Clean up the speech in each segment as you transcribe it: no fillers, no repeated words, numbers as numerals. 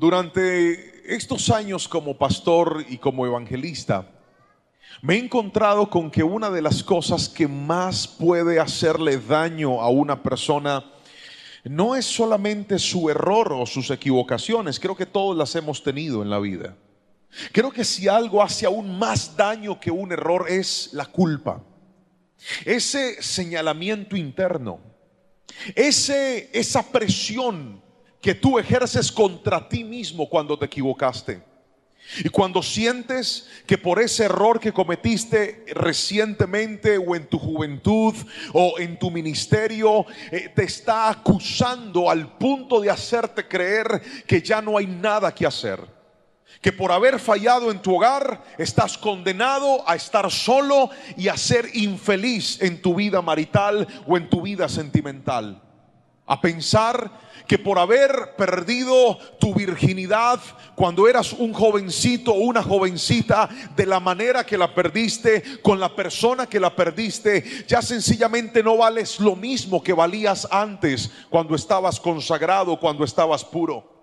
Durante estos años como pastor y como evangelista, me he encontrado con que una de las cosas que más puede hacerle daño a una persona no es solamente su error o sus equivocaciones. Creo que todos las hemos tenido en la vida. Creo que si algo hace aún más daño que un error es la culpa. Ese señalamiento interno, esa presión que tú ejerces contra ti mismo cuando te equivocaste. Y cuando sientes que por ese error que cometiste recientemente o en tu juventud o en tu ministerio te está acusando al punto de hacerte creer que ya no hay nada que hacer, que por haber fallado en tu hogar estás condenado a estar solo y a ser infeliz en tu vida marital o en tu vida sentimental, a pensar que por haber perdido tu virginidad cuando eras un jovencito o una jovencita, de la manera que la perdiste, con la persona que la perdiste, ya sencillamente no vales lo mismo que valías antes, cuando estabas consagrado, cuando estabas puro.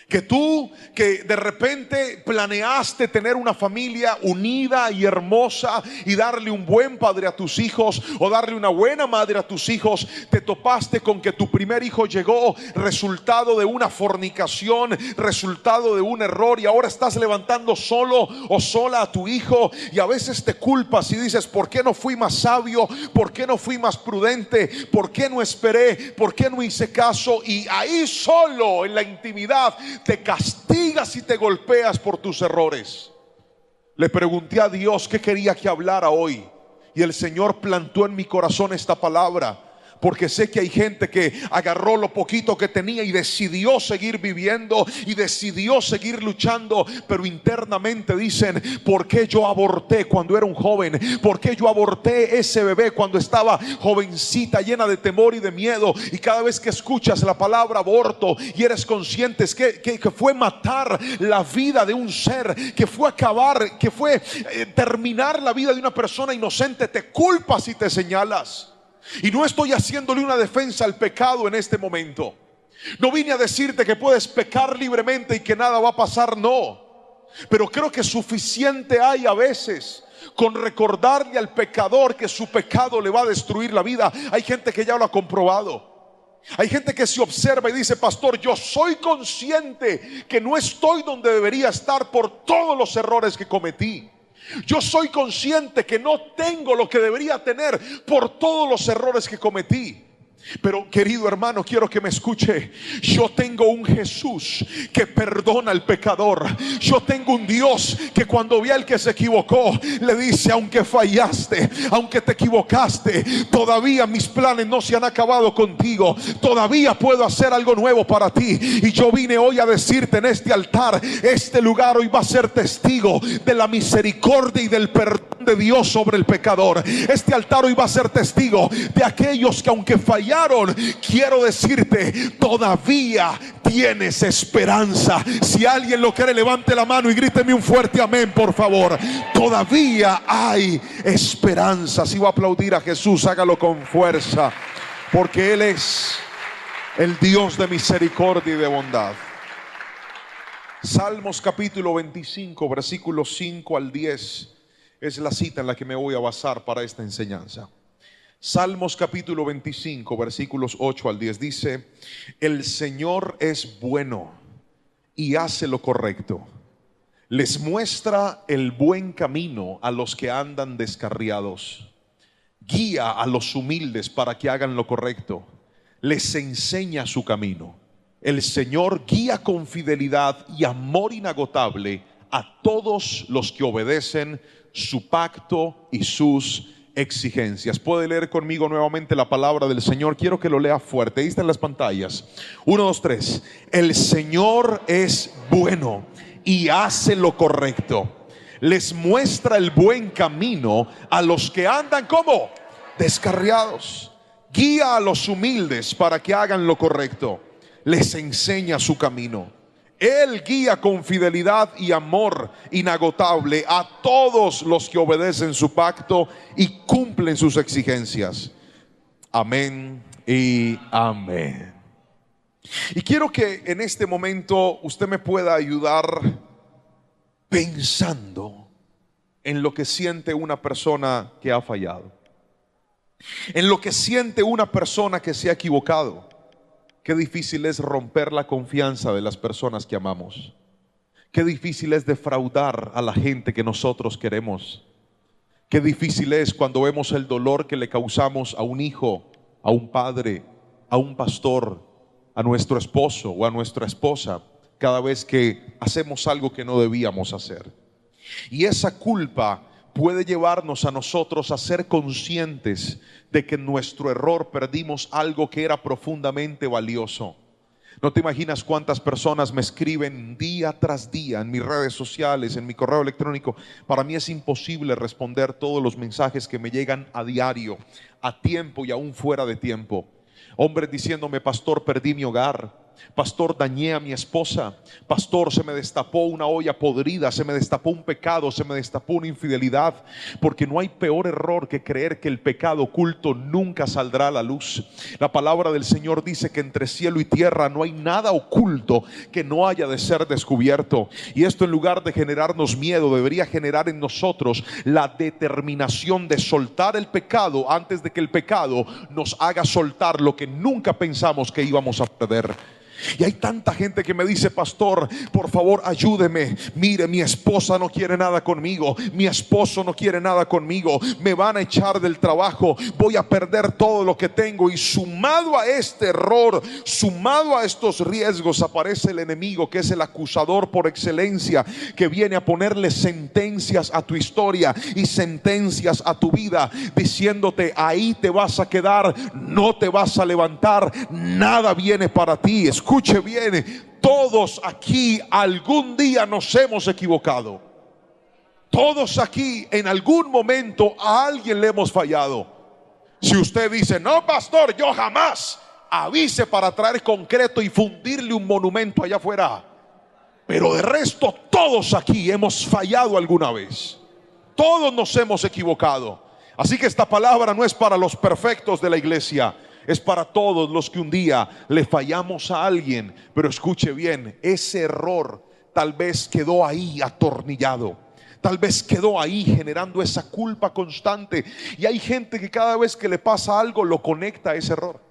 Que tú, que de repente planeaste tener una familia unida y hermosa y darle un buen padre a tus hijos o darle una buena madre a tus hijos, te topaste con que tu primer hijo llegó resultado de una fornicación, resultado de un error, y ahora estás levantando solo o sola a tu hijo, y a veces te culpas y dices: ¿por qué no fui más sabio? ¿Por qué no fui más prudente? ¿Por qué no esperé? ¿Por qué no hice caso? Y ahí solo en la intimidad te castigas y te golpeas por tus errores. Le pregunté a Dios qué quería que hablara hoy, y el Señor plantó en mi corazón esta palabra, porque sé que hay gente que agarró lo poquito que tenía y decidió seguir viviendo y decidió seguir luchando, pero internamente dicen: ¿por qué yo aborté cuando era un joven? ¿Por qué yo aborté ese bebé cuando estaba jovencita, llena de temor y de miedo? Y cada vez que escuchas la palabra aborto y eres consciente que fue matar la vida de un ser, que fue acabar, que fue terminar la vida de una persona inocente, te culpas y te señalas. Y no estoy haciéndole una defensa al pecado en este momento. No vine a decirte que puedes pecar libremente y que nada va a pasar, no. Pero creo que suficiente hay a veces con recordarle al pecador que su pecado le va a destruir la vida. Hay gente que ya lo ha comprobado. Hay gente que se observa y dice: pastor, yo soy consciente que no estoy donde debería estar por todos los errores que cometí. Yo soy consciente que no tengo lo que debería tener por todos los errores que cometí. Pero querido hermano, quiero que me escuche. Yo tengo un Jesús que perdona al pecador. Yo tengo un Dios que cuando ve al que se equivocó le dice: aunque fallaste, aunque te equivocaste, todavía mis planes no se han acabado contigo. Todavía puedo hacer algo nuevo para ti. Y yo vine hoy a decirte en este altar: este lugar hoy va a ser testigo de la misericordia y del perdón de Dios sobre el pecador. Este altar hoy va a ser testigo de aquellos que, aunque fallaron, quiero decirte: todavía tienes esperanza. Si alguien lo quiere, levante la mano y gríteme un fuerte amén, por favor. Todavía hay esperanza. Si va a aplaudir a Jesús, hágalo con fuerza, porque Él es el Dios de misericordia y de bondad. Salmos capítulo 25, versículos 5 al 10 es la cita en la que me voy a basar para esta enseñanza. Salmos capítulo 25, versículos 8 al 10 dice: el Señor es bueno y hace lo correcto. Les muestra el buen camino a los que andan descarriados. Guía a los humildes para que hagan lo correcto. Les enseña su camino. El Señor guía con fidelidad y amor inagotable a todos los que obedecen su pacto y sus exigencias. Puede leer conmigo nuevamente la palabra del Señor. Quiero que lo lea fuerte. Ahí está en las pantallas. 1, 2, 3. El Señor es bueno y hace lo correcto. Les muestra el buen camino a los que andan como descarriados. Guía a los humildes para que hagan lo correcto. Les enseña su camino. Él guía con fidelidad y amor inagotable a todos los que obedecen su pacto y cumplen sus exigencias. Amén y amén. Y quiero que en este momento usted me pueda ayudar pensando en lo que siente una persona que ha fallado, en lo que siente una persona que se ha equivocado. Qué difícil es romper la confianza de las personas que amamos. Qué difícil es defraudar a la gente que nosotros queremos. Qué difícil es cuando vemos el dolor que le causamos a un hijo, a un padre, a un pastor, a nuestro esposo o a nuestra esposa, cada vez que hacemos algo que no debíamos hacer. Y esa culpa puede llevarnos a nosotros a ser conscientes de que en nuestro error perdimos algo que era profundamente valioso. No te imaginas cuántas personas me escriben día tras día en mis redes sociales, en mi correo electrónico. Para mí es imposible responder todos los mensajes que me llegan a diario, a tiempo y aún fuera de tiempo. Hombres diciéndome: pastor, perdí mi hogar. Pastor, dañé a mi esposa. Pastor, se me destapó una olla podrida, se me destapó un pecado, se me destapó una infidelidad. Porque no hay peor error que creer que el pecado oculto nunca saldrá a la luz. La palabra del Señor dice que entre cielo y tierra no hay nada oculto que no haya de ser descubierto. Y esto, en lugar de generarnos miedo, debería generar en nosotros la determinación de soltar el pecado antes de que el pecado nos haga soltar lo que nunca pensamos que íbamos a perder. Y hay tanta gente que me dice: pastor, por favor ayúdeme. Mire, mi esposa no quiere nada conmigo, mi esposo no quiere nada conmigo, me van a echar del trabajo, voy a perder todo lo que tengo. Y sumado a este error, sumado a estos riesgos, aparece el enemigo, que es el acusador por excelencia, que viene a ponerle sentencias a tu historia y sentencias a tu vida, diciéndote: ahí te vas a quedar, no te vas a levantar, nada viene para ti. Escuche bien, todos aquí algún día nos hemos equivocado. Todos aquí en algún momento a alguien le hemos fallado. Si usted dice: no, pastor, yo jamás, avise para traer concreto y fundirle un monumento allá afuera. Pero de resto, todos aquí hemos fallado alguna vez. Todos nos hemos equivocado. Así que esta palabra no es para los perfectos de la iglesia, es para todos los que un día le fallamos a alguien. Pero escuche bien, ese error tal vez quedó ahí atornillado, tal vez quedó ahí generando esa culpa constante. Y hay gente que cada vez que le pasa algo lo conecta a ese error.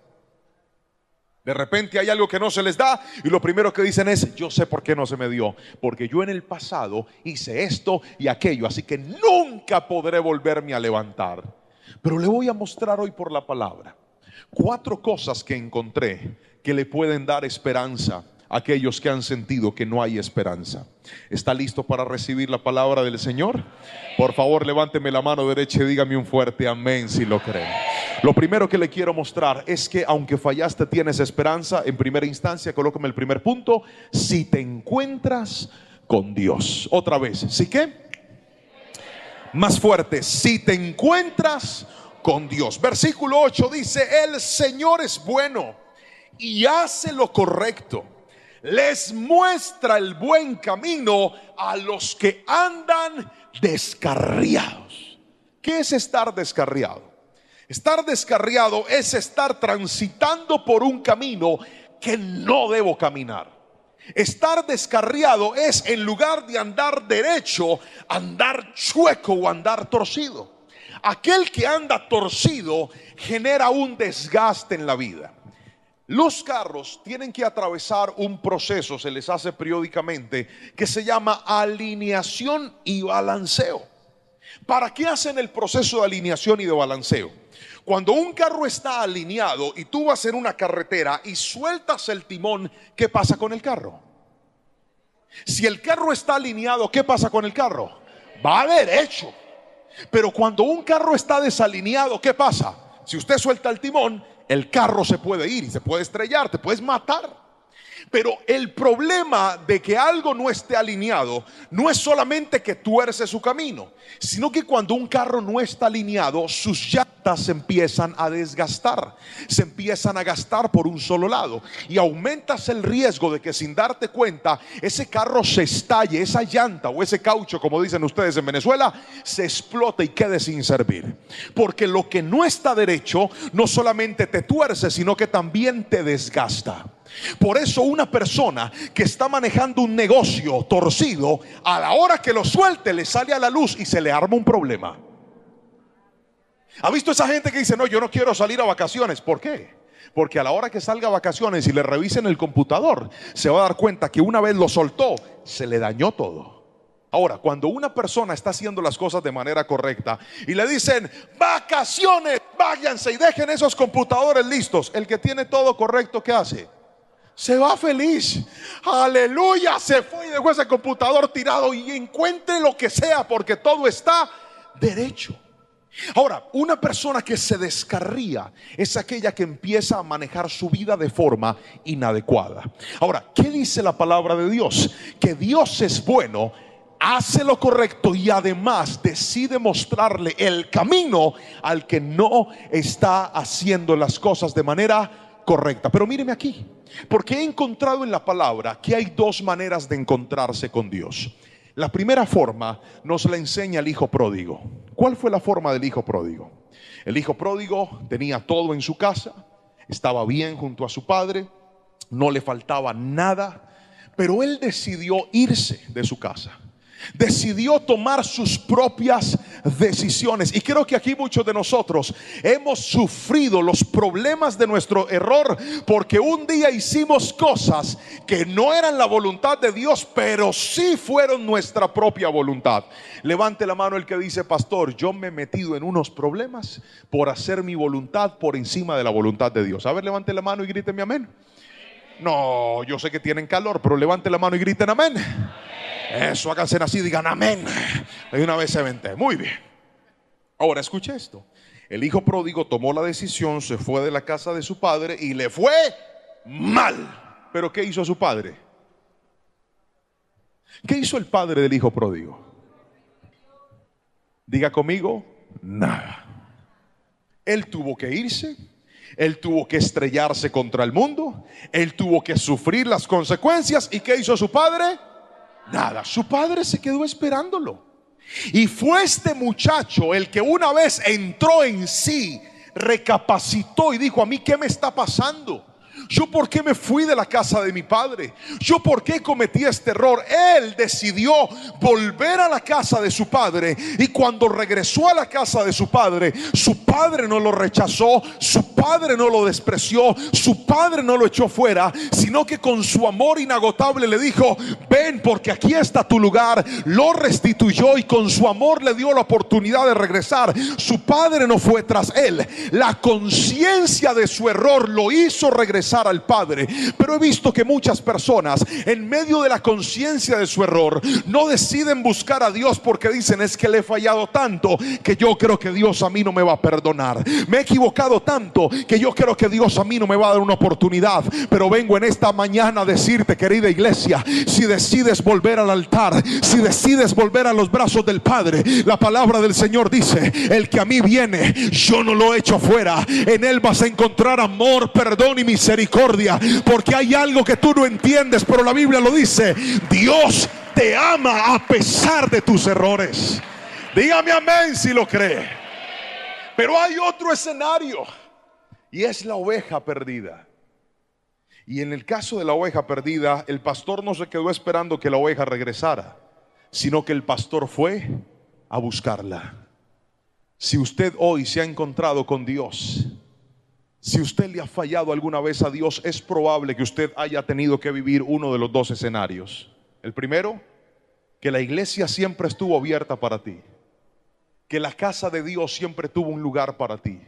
De repente hay algo que no se les da y lo primero que dicen es: yo sé por qué no se me dio, porque yo en el pasado hice esto y aquello, así que nunca podré volverme a levantar. Pero le voy a mostrar hoy por la palabra 4 cosas que encontré que le pueden dar esperanza a aquellos que han sentido que no hay esperanza. ¿Está listo para recibir la palabra del Señor? Por favor, levánteme la mano derecha y dígame un fuerte amén si lo creen. Lo primero que le quiero mostrar es que aunque fallaste, tienes esperanza. En primera instancia, colócame el primer punto: si te encuentras con Dios. Otra vez, ¿sí qué? Más fuerte: si te encuentras con Dios. Versículo 8 dice: el Señor es bueno y hace lo correcto, les muestra el buen camino a los que andan descarriados. ¿Qué es estar descarriado? Estar descarriado es estar transitando por un camino que no debo caminar. Estar descarriado es, en lugar de andar derecho, andar chueco o andar torcido. Aquel que anda torcido genera un desgaste en la vida. Los carros tienen que atravesar un proceso, se les hace periódicamente, que se llama alineación y balanceo. ¿Para qué hacen el proceso de alineación y de balanceo? Cuando un carro está alineado y tú vas en una carretera y sueltas el timón, ¿qué pasa con el carro? Si el carro está alineado, ¿qué pasa con el carro? Va derecho. Pero cuando un carro está desalineado, ¿qué pasa? Si usted suelta el timón, el carro se puede ir y se puede estrellar, te puedes matar. Pero el problema de que algo no esté alineado no es solamente que tuerce su camino, sino que cuando un carro no está alineado, sus llantas se empiezan a desgastar, se empiezan a gastar por un solo lado, y aumentas el riesgo de que sin darte cuenta ese carro se estalle, esa llanta o ese caucho, como dicen ustedes en Venezuela, se explote y quede sin servir. Porque lo que no está derecho no solamente te tuerce, sino que también te desgasta. Por eso una persona que está manejando un negocio torcido, a la hora que lo suelte le sale a la luz y se le arma un problema. ¿Ha visto esa gente que dice, no, yo no quiero salir a vacaciones? ¿Por qué? Porque a la hora que salga a vacaciones y le revisen el computador, se va a dar cuenta que una vez lo soltó, se le dañó todo. Ahora, cuando una persona está haciendo las cosas de manera correcta y le dicen, vacaciones, váyanse y dejen esos computadores listos, el que tiene todo correcto, ¿qué hace? Se va feliz. Aleluya, se fue y dejó ese computador tirado y encuentre lo que sea porque todo está derecho. Ahora, una persona que se descarría es aquella que empieza a manejar su vida de forma inadecuada. Ahora, ¿qué dice la palabra de Dios? Que Dios es bueno, hace lo correcto y además decide mostrarle el camino al que no está haciendo las cosas de manera correcta. Pero míreme aquí, porque he encontrado en la palabra que hay dos maneras de encontrarse con Dios. La primera forma nos la enseña el hijo pródigo. ¿Cuál fue la forma del hijo pródigo? El hijo pródigo tenía todo en su casa, estaba bien junto a su padre, no le faltaba nada, pero él decidió irse de su casa. Decidió tomar sus propias decisiones. Y creo que aquí muchos de nosotros hemos sufrido los problemas de nuestro error porque un día hicimos cosas que no eran la voluntad de Dios, pero sí fueron nuestra propia voluntad. Levante la mano el que dice, pastor, yo me he metido en unos problemas por hacer mi voluntad por encima de la voluntad de Dios. A ver, levante la mano y gríteme amén. No, yo sé que tienen calor, pero levante la mano y griten amén. Eso, háganse así, digan amén. De una vez se vente. Muy bien. Ahora escuche esto. El hijo pródigo tomó la decisión, se fue de la casa de su padre y le fue mal. Pero ¿qué hizo su padre? ¿Qué hizo el padre del hijo pródigo? Diga conmigo, nada. Él tuvo que irse. Él tuvo que estrellarse contra el mundo. Él tuvo que sufrir las consecuencias. ¿Y qué hizo su padre? Nada, su padre se quedó esperándolo. Y fue este muchacho el que una vez entró en sí, recapacitó y dijo, a mí ¿qué me está pasando? ¿Yo por qué me fui de la casa de mi padre? ¿Yo por qué cometí este error? Él decidió volver a la casa de su padre. Y cuando regresó a la casa de su padre no lo rechazó, su padre no lo despreció, su padre no lo echó fuera, sino que con su amor inagotable le dijo, ven porque aquí está tu lugar. Lo restituyó y con su amor le dio la oportunidad de regresar. Su padre no fue tras él. La conciencia de su error lo hizo regresar al padre. Pero he visto que muchas personas en medio de la conciencia de su error no deciden buscar a Dios porque dicen, es que le he fallado tanto que yo creo que Dios a mí no me va a perdonar. Me he equivocado tanto que yo creo que Dios a mí no me va a dar una oportunidad. Pero vengo en esta mañana a decirte, querida iglesia, si decides volver al altar, si decides volver a los brazos del Padre, la palabra del Señor dice, el que a mí viene, yo no lo echo fuera. En él vas a encontrar amor, perdón y misericordia. Porque hay algo que tú no entiendes, pero la Biblia lo dice, Dios te ama a pesar de tus errores. Dígame amén si lo cree. Pero hay otro escenario y es la oveja perdida. Y en el caso de la oveja perdida, el pastor no se quedó esperando que la oveja regresara, sino que el pastor fue a buscarla. Si usted hoy se ha encontrado con Dios, si usted le ha fallado alguna vez a Dios, es probable que usted haya tenido que vivir uno de los dos escenarios. El primero, que la iglesia siempre estuvo abierta para ti, que la casa de Dios siempre tuvo un lugar para ti,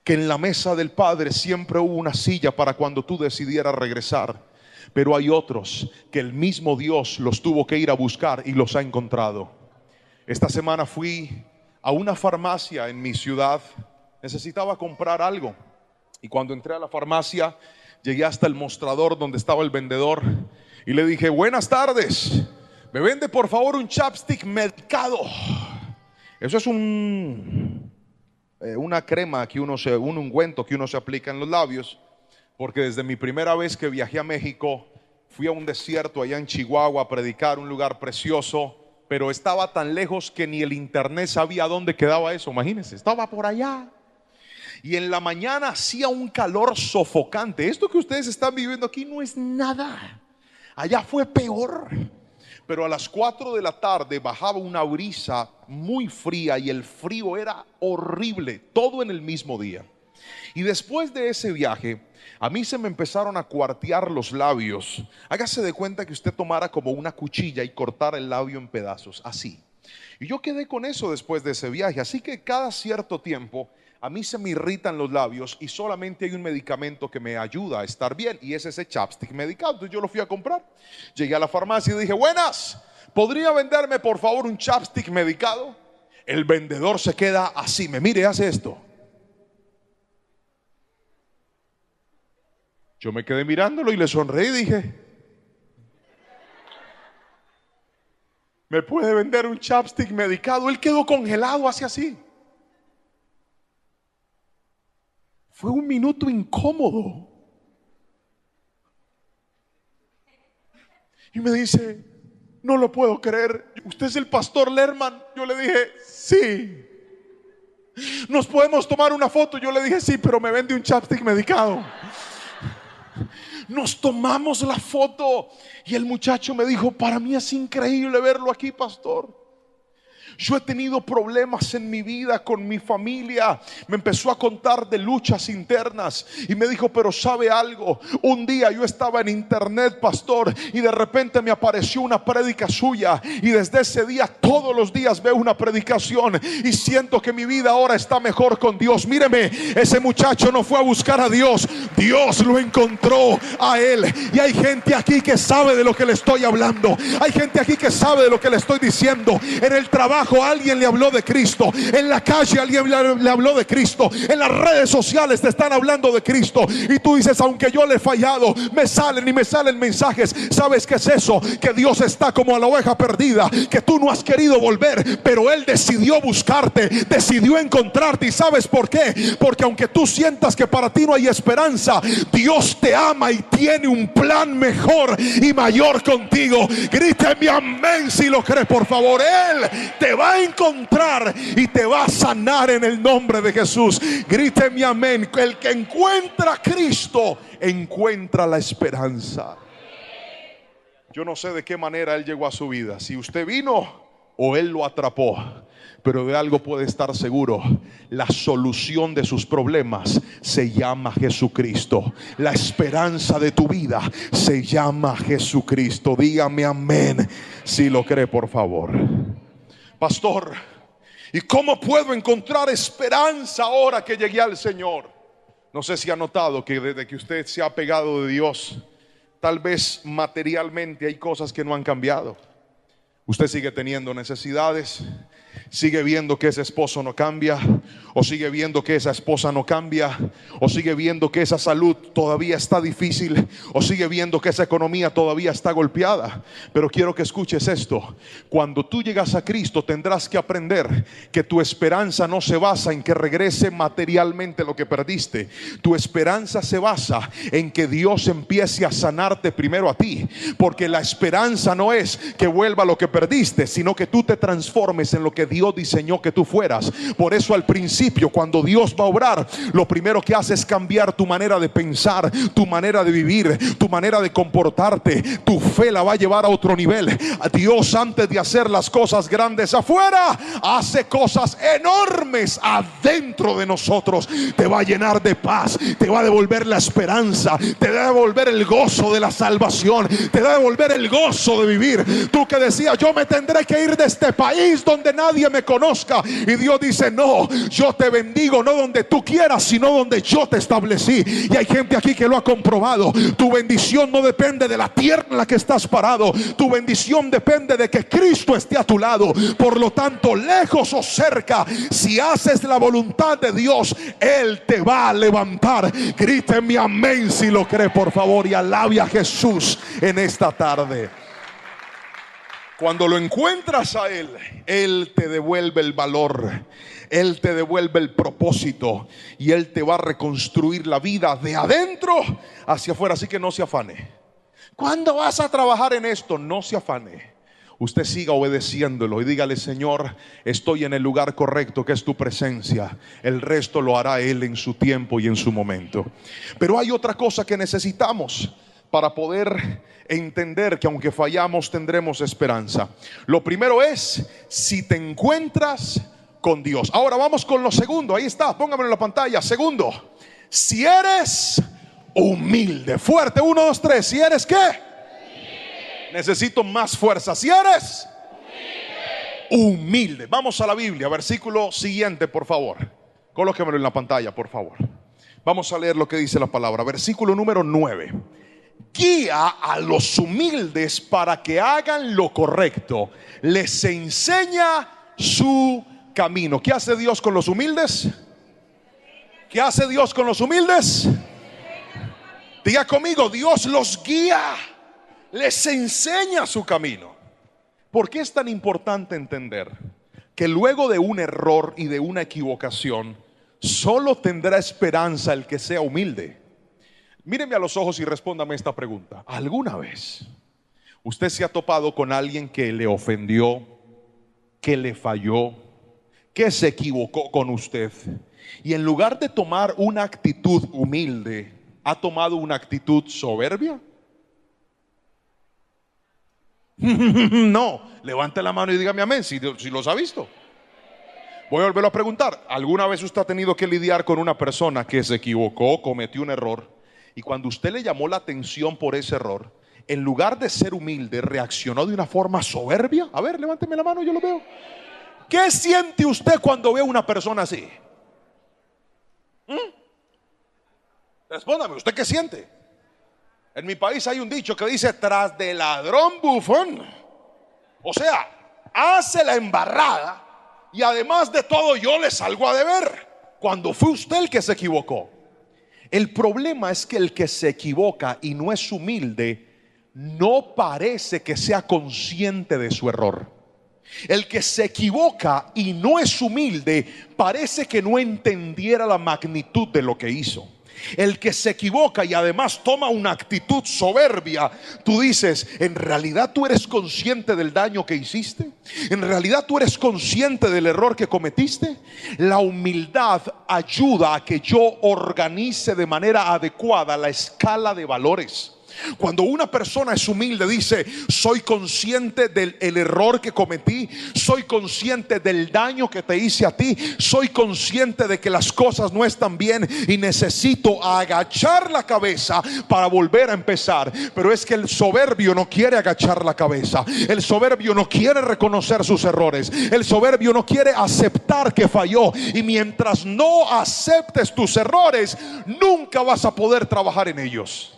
que en la mesa del Padre siempre hubo una silla para cuando tú decidieras regresar. Pero hay otros que el mismo Dios los tuvo que ir a buscar y los ha encontrado. Esta semana fui a una farmacia en mi ciudad, necesitaba comprar algo. Y cuando entré a la farmacia, llegué hasta el mostrador donde estaba el vendedor y le dije, buenas tardes, ¿me vende por favor un chapstick medicado? Eso es una crema que un ungüento que uno se aplica en los labios, porque desde mi primera vez que viajé a México, fui a un desierto allá en Chihuahua a predicar, un lugar precioso, pero estaba tan lejos que ni el internet sabía dónde quedaba eso, imagínense, estaba por allá. Y en la mañana hacía un calor sofocante. Esto que ustedes están viviendo aquí no es nada. Allá fue peor. Pero a las 4 de la tarde bajaba una brisa muy fría y el frío era horrible, todo en el mismo día. Y después de ese viaje, a mí se me empezaron a cuartear los labios. Hágase de cuenta que usted tomara como una cuchilla y cortara el labio en pedazos, así. Y yo quedé con eso después de ese viaje. Así que cada cierto tiempo a mí se me irritan los labios y solamente hay un medicamento que me ayuda a estar bien, y es ese chapstick medicado. Entonces yo lo fui a comprar. Llegué a la farmacia y dije: buenas, ¿podría venderme por favor un chapstick medicado? El vendedor se queda así, me mire, hace esto. Yo me quedé mirándolo y le sonreí y dije: ¿me puede vender un chapstick medicado? Él quedó congelado, hace así. Fue un minuto incómodo. Y me dice: no lo puedo creer, ¿usted es el pastor Lerman? Yo le dije: sí. ¿Nos podemos tomar una foto? Yo le dije: sí, pero me vende un chapstick medicado. Nos tomamos la foto y el muchacho me dijo: para mí es increíble verlo aquí, pastor. Yo he tenido problemas en mi vida con mi familia. Me empezó a contar de luchas internas y me dijo: pero ¿sabe algo? Un día yo estaba en internet, pastor, y de repente me apareció una prédica suya, y desde ese día todos los días veo una predicación y siento que mi vida ahora está mejor con Dios. Míreme, ese muchacho no fue a buscar a Dios, Dios lo encontró a él. Y hay gente aquí que sabe de lo que le estoy hablando. Hay gente aquí que sabe de lo que le estoy diciendo. En el trabajo alguien le habló de Cristo, en la calle alguien le habló de Cristo, en las redes sociales te están hablando de Cristo, y tú dices: aunque yo le he fallado, me salen mensajes. ¿Sabes qué es eso? Que Dios está como a la oveja perdida, que tú no has querido volver, pero Él decidió buscarte, decidió encontrarte. ¿Y sabes por qué? Porque aunque tú sientas que para ti no hay esperanza, Dios te ama y tiene un plan mejor y mayor contigo. Gríteme amén si lo crees, por favor. Él te va a encontrar y te va a sanar en el nombre de Jesús. Gríteme amén. El que encuentra a Cristo encuentra la esperanza. Yo no sé de qué manera Él llegó a su vida, si usted vino o Él lo atrapó, pero de algo puede estar seguro: la solución de sus problemas se llama Jesucristo. La esperanza de tu vida se llama Jesucristo. Dígame amén si lo cree, por favor. Pastor, ¿y cómo puedo encontrar esperanza ahora que llegué al Señor? No sé si ha notado que desde que usted se ha pegado de Dios, tal vez materialmente hay cosas que no han cambiado. Usted sigue teniendo necesidades, sigue viendo que ese esposo no cambia, o sigue viendo que esa esposa no cambia, o sigue viendo que esa salud todavía está difícil, o sigue viendo que esa economía todavía está golpeada. Pero quiero que escuches esto: cuando tú llegas a Cristo tendrás que aprender que tu esperanza no se basa en que regrese materialmente lo que perdiste. Tu esperanza se basa en que Dios empiece a sanarte primero a ti, porque la esperanza no es que vuelva lo que perdiste, sino que tú te transformes en lo que Dios diseñó que tú fueras. Por eso al principio, cuando Dios va a obrar, lo primero que hace es cambiar tu manera de pensar, tu manera de vivir, tu manera de comportarte. Tu fe la va a llevar a otro nivel. Dios, antes de hacer las cosas grandes afuera, hace cosas enormes adentro de nosotros. Te va a llenar de paz, te va a devolver la esperanza, te va a devolver el gozo de la salvación, te va a devolver el gozo de vivir. Tú que decías: yo me tendré que ir de este país donde nadie me conozca, y Dios dice: no, yo te bendigo, no donde tú quieras, sino donde yo te establecí. Y hay gente aquí que lo ha comprobado. Tu bendición no depende de la tierra en la que estás parado. Tu bendición depende de que Cristo esté a tu lado. Por lo tanto, lejos o cerca, si haces la voluntad de Dios, Él te va a levantar. Gríteme amén si lo cree, por favor, y alabe a Jesús en esta tarde. Cuando lo encuentras a Él, Él te devuelve el valor, Él te devuelve el propósito, y Él te va a reconstruir la vida de adentro hacia afuera. Así que no se afane. ¿Cuándo vas a trabajar en esto? No se afane. usted siga obedeciéndolo y dígale: Señor, estoy en el lugar correcto, que es tu presencia. El resto lo hará Él en su tiempo y en su momento. Pero hay otra cosa que necesitamos para poder entender que aunque fallamos tendremos esperanza. Lo primero es: si te encuentras con Dios. Ahora vamos con lo segundo. Ahí está, póngamelo en la pantalla. Segundo, si eres humilde. Fuerte, 1, 2, 3. Si eres ¿qué? Necesito más fuerza. Si eres humilde. Vamos a la Biblia, versículo siguiente, por favor. Colóquemelo en la pantalla, por favor. Vamos a leer lo que dice la palabra. Versículo número 9. Guía a los humildes para que hagan lo correcto. Les enseña su camino. ¿Qué hace Dios con los humildes? ¿Qué hace Dios con los humildes? Diga conmigo: Dios los guía, les enseña su camino. ¿Por qué es tan importante entender que luego de un error y de una equivocación solo tendrá esperanza el que sea humilde? Míreme a los ojos y respóndame esta pregunta. ¿Alguna vez usted se ha topado con alguien que le ofendió, que le falló, que se equivocó con usted, y en lugar de tomar una actitud humilde, ha tomado una actitud soberbia? No, levante la mano y dígame amén si los ha visto. Voy a volverlo a preguntar. ¿Alguna vez usted ha tenido que lidiar con una persona que se equivocó, cometió un error, y cuando usted le llamó la atención por ese error, en lugar de ser humilde, reaccionó de una forma soberbia? A ver, levánteme la mano, yo lo veo. ¿Qué siente usted cuando ve a una persona así? Respóndame, ¿usted qué siente? En mi país hay un dicho que dice: tras de ladrón bufón. O sea, hace la embarrada y además de todo yo le salgo a deber, cuando fue usted el que se equivocó. El problema es que el que se equivoca y no es humilde no parece que sea consciente de su error. El que se equivoca y no es humilde parece que no entendiera la magnitud de lo que hizo. El que se equivoca y además toma una actitud soberbia, tú dices: ¿en realidad tú eres consciente del daño que hiciste? ¿En realidad tú eres consciente del error que cometiste? La humildad ayuda a que yo organice de manera adecuada la escala de valores. Cuando una persona es humilde, dice: soy consciente del error que cometí, soy consciente del daño que te hice a ti, soy consciente de que las cosas no están bien y necesito agachar la cabeza para volver a empezar. Pero es que el soberbio no quiere agachar la cabeza, el soberbio no quiere reconocer sus errores, el soberbio no quiere aceptar que falló. Y mientras no aceptes tus errores, nunca vas a poder trabajar en ellos.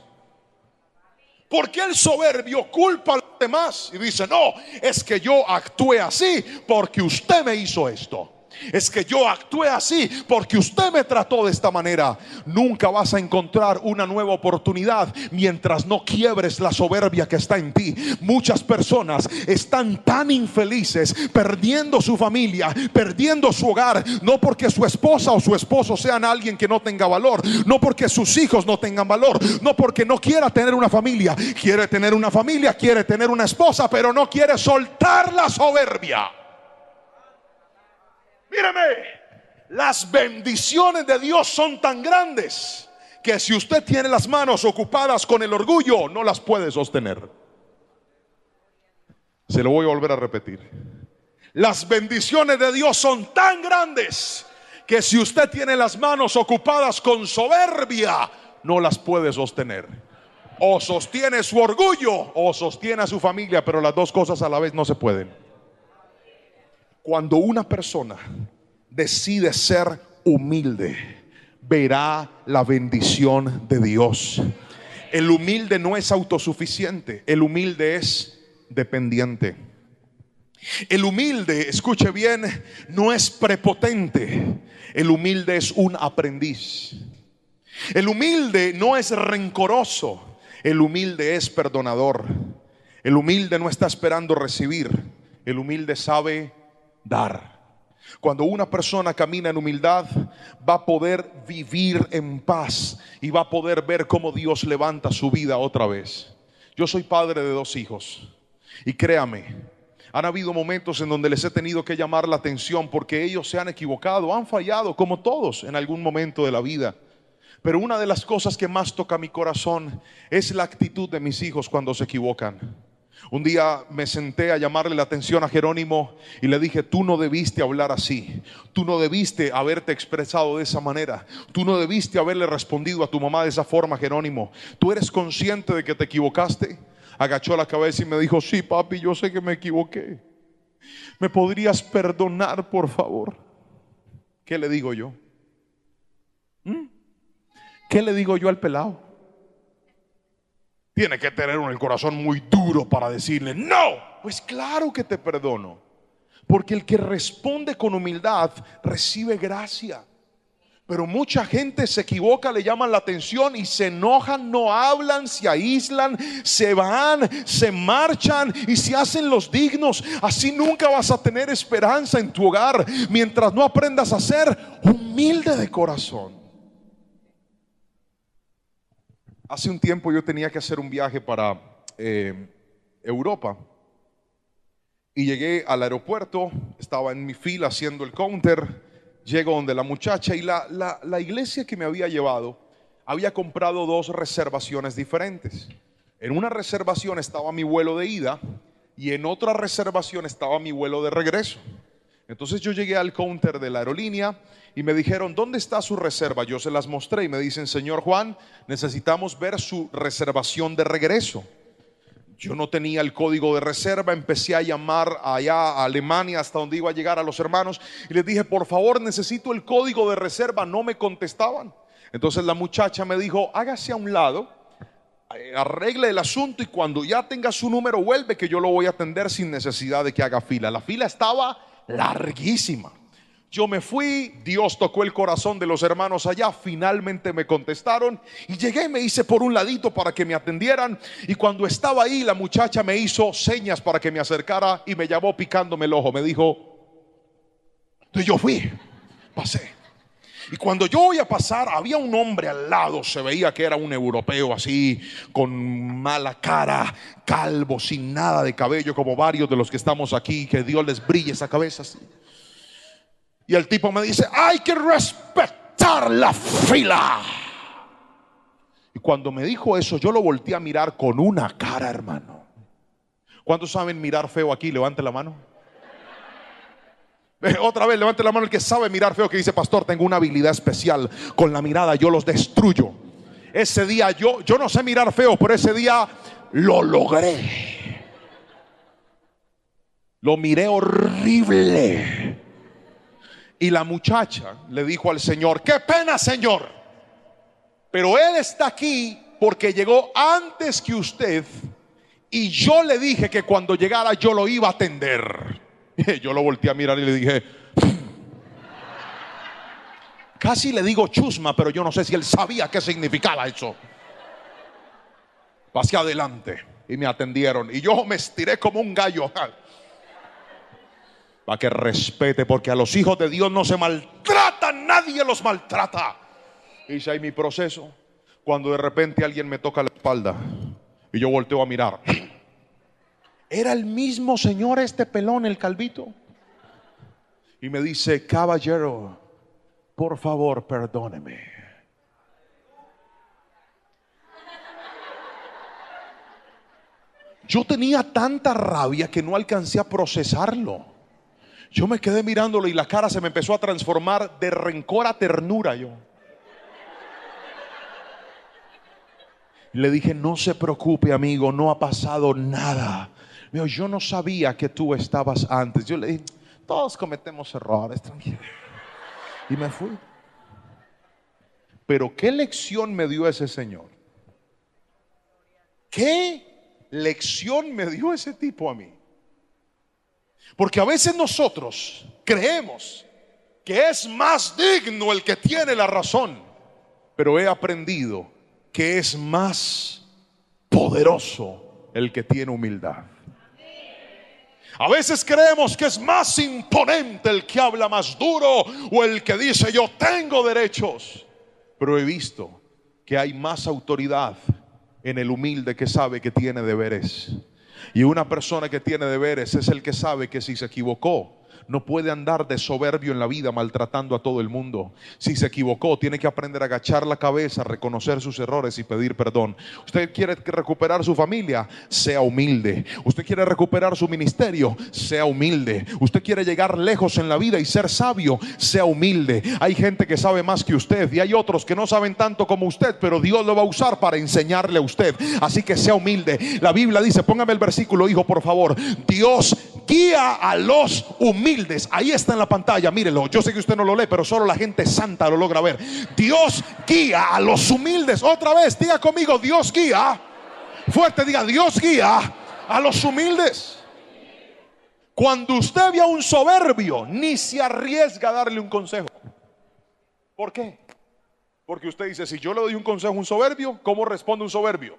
Porque el soberbio culpa a los demás y dice: no, es que yo actué así porque usted me hizo esto. Es que yo actué así porque usted me trató de esta manera. Nunca vas a encontrar una nueva oportunidad mientras no quiebres la soberbia que está en ti. Muchas personas están tan infelices, perdiendo su familia, perdiendo su hogar, no porque su esposa o su esposo sean alguien que no tenga valor, no porque sus hijos no tengan valor, no porque no quiera tener una familia. Quiere tener una familia, quiere tener una esposa, pero no quiere soltar la soberbia. Míreme, las bendiciones de Dios son tan grandes que si usted tiene las manos ocupadas con el orgullo, no las puede sostener. Se lo voy a volver a repetir. Las bendiciones de Dios son tan grandes que si usted tiene las manos ocupadas con soberbia, no las puede sostener. O sostiene su orgullo o sostiene a su familia, pero las dos cosas a la vez no se pueden. Cuando una persona decide ser humilde, verá la bendición de Dios. El humilde no es autosuficiente, el humilde es dependiente. El humilde, escuche bien, no es prepotente, el humilde es un aprendiz. El humilde no es rencoroso, el humilde es perdonador. El humilde no está esperando recibir, el humilde sabe dar. Cuando una persona camina en humildad, va a poder vivir en paz y va a poder ver cómo Dios levanta su vida otra vez. Yo soy padre de 2 hijos y créame, Han habido momentos en donde les he tenido que llamar la atención porque ellos se han equivocado, han fallado como todos en algún momento de la vida. Pero una de las cosas que más toca mi corazón es la actitud de mis hijos cuando se equivocan. Un día me senté a llamarle la atención a Jerónimo y le dije: tú no debiste hablar así, tú no debiste haberte expresado de esa manera, tú no debiste haberle respondido a tu mamá de esa forma, Jerónimo. ¿Tú eres consciente de que te equivocaste? Agachó la cabeza y me dijo: sí, papi, yo sé que me equivoqué. ¿Me podrías perdonar, por favor? ¿Qué le digo yo? ¿Qué le digo yo al pelado? Tiene que tener el corazón muy duro para decirle: no. Pues claro que te perdono, porque el que responde con humildad recibe gracia. Pero mucha gente se equivoca, le llaman la atención y se enojan, no hablan, se aíslan, se van, se marchan y se hacen los dignos. Así nunca vas a tener esperanza en tu hogar mientras no aprendas a ser humilde de corazón. Hace un tiempo yo tenía que hacer un viaje para Europa y llegué al aeropuerto, estaba en mi fila haciendo el counter. Llego donde la muchacha y la iglesia que me había llevado había comprado dos reservaciones diferentes. En una reservación estaba mi vuelo de ida y en otra reservación estaba mi vuelo de regreso. Entonces yo llegué al counter de la aerolínea y me dijeron: ¿dónde está su reserva? Yo se las mostré y me dicen: señor Juan, necesitamos ver su reservación de regreso. Yo no tenía el código de reserva, empecé a llamar allá a Alemania, hasta donde iba a llegar, a los hermanos, y les dije: por favor, necesito el código de reserva. No me contestaban. Entonces la muchacha me dijo: hágase a un lado, arregle el asunto y cuando ya tenga su número vuelve, que yo lo voy a atender sin necesidad de que haga fila. La fila estaba larguísima. Yo me fui, Dios tocó el corazón de los hermanos allá, finalmente me contestaron y llegué, me hice por un ladito para que me atendieran, y cuando estaba ahí la muchacha me hizo señas para que me acercara y me llamó picándome el ojo, me dijo. Entonces yo fui, pasé, y cuando yo voy a pasar había un hombre al lado, se veía que era un europeo así, con mala cara, calvo, sin nada de cabello, como varios de los que estamos aquí, que Dios les brille esa cabeza así. Y el tipo me dice: hay que respetar la fila. Y cuando me dijo eso, yo lo volteé a mirar con una cara, hermano. ¿Cuántos saben mirar feo aquí? Levante la mano. Otra vez, levante la mano el que sabe mirar feo, que dice: pastor, tengo una habilidad especial, con la mirada yo los destruyo. Ese día yo no sé mirar feo, pero ese día lo logré. Lo miré horrible. Y la muchacha le dijo al Señor: qué pena, Señor, pero él está aquí porque llegó antes que usted y yo le dije que cuando llegara yo lo iba a atender. Yo lo volteé a mirar y le dije, casi le digo chusma, pero yo no sé si él sabía qué significaba eso. Pasé adelante y me atendieron y yo me estiré como un gallo para que respete, porque a los hijos de Dios no se maltratan, nadie los maltrata. Hice ahí mi proceso, cuando de repente alguien me toca la espalda y yo volteo a mirar. Era el mismo señor, este pelón, el calvito, y me dice: caballero, por favor, perdóneme. Yo tenía tanta rabia que no alcancé a procesarlo. Yo me quedé mirándolo y la cara se me empezó a transformar de rencor a ternura. Yo le dije: no se preocupe, amigo, no ha pasado nada. Yo no sabía que tú estabas antes. Yo le dije: todos cometemos errores, tranquilo. Y me fui. Pero qué lección me dio ese señor. ¿Qué lección me dio ese tipo a mí? Porque a veces nosotros creemos que es más digno el que tiene la razón, pero he aprendido que es más poderoso el que tiene humildad. A veces creemos que es más imponente el que habla más duro o el que dice: yo tengo derechos, pero he visto que hay más autoridad en el humilde que sabe que tiene deberes. Y una persona que tiene deberes es el que sabe que si se equivocó, no puede andar de soberbio en la vida maltratando a todo el mundo. Si se equivocó, tiene que aprender a agachar la cabeza, reconocer sus errores y pedir perdón. Usted quiere recuperar su familia, sea humilde. Usted quiere recuperar su ministerio, sea humilde. Usted quiere llegar lejos en la vida y ser sabio, sea humilde. Hay gente que sabe más que usted y hay otros que no saben tanto como usted, pero Dios lo va a usar para enseñarle a usted. Así que sea humilde. La Biblia dice, póngame el versículo, hijo, por favor. Dios guía a los humildes. Ahí está en la pantalla, mírelo. Yo sé que usted no lo lee, pero solo la gente santa lo logra ver. Dios guía a los humildes. Otra vez, diga conmigo, Dios guía. Fuerte, diga, Dios guía a los humildes. Cuando usted ve a un soberbio, ni se arriesga a darle un consejo. ¿Por qué? Porque usted dice, si yo le doy un consejo a un soberbio, ¿cómo responde un soberbio?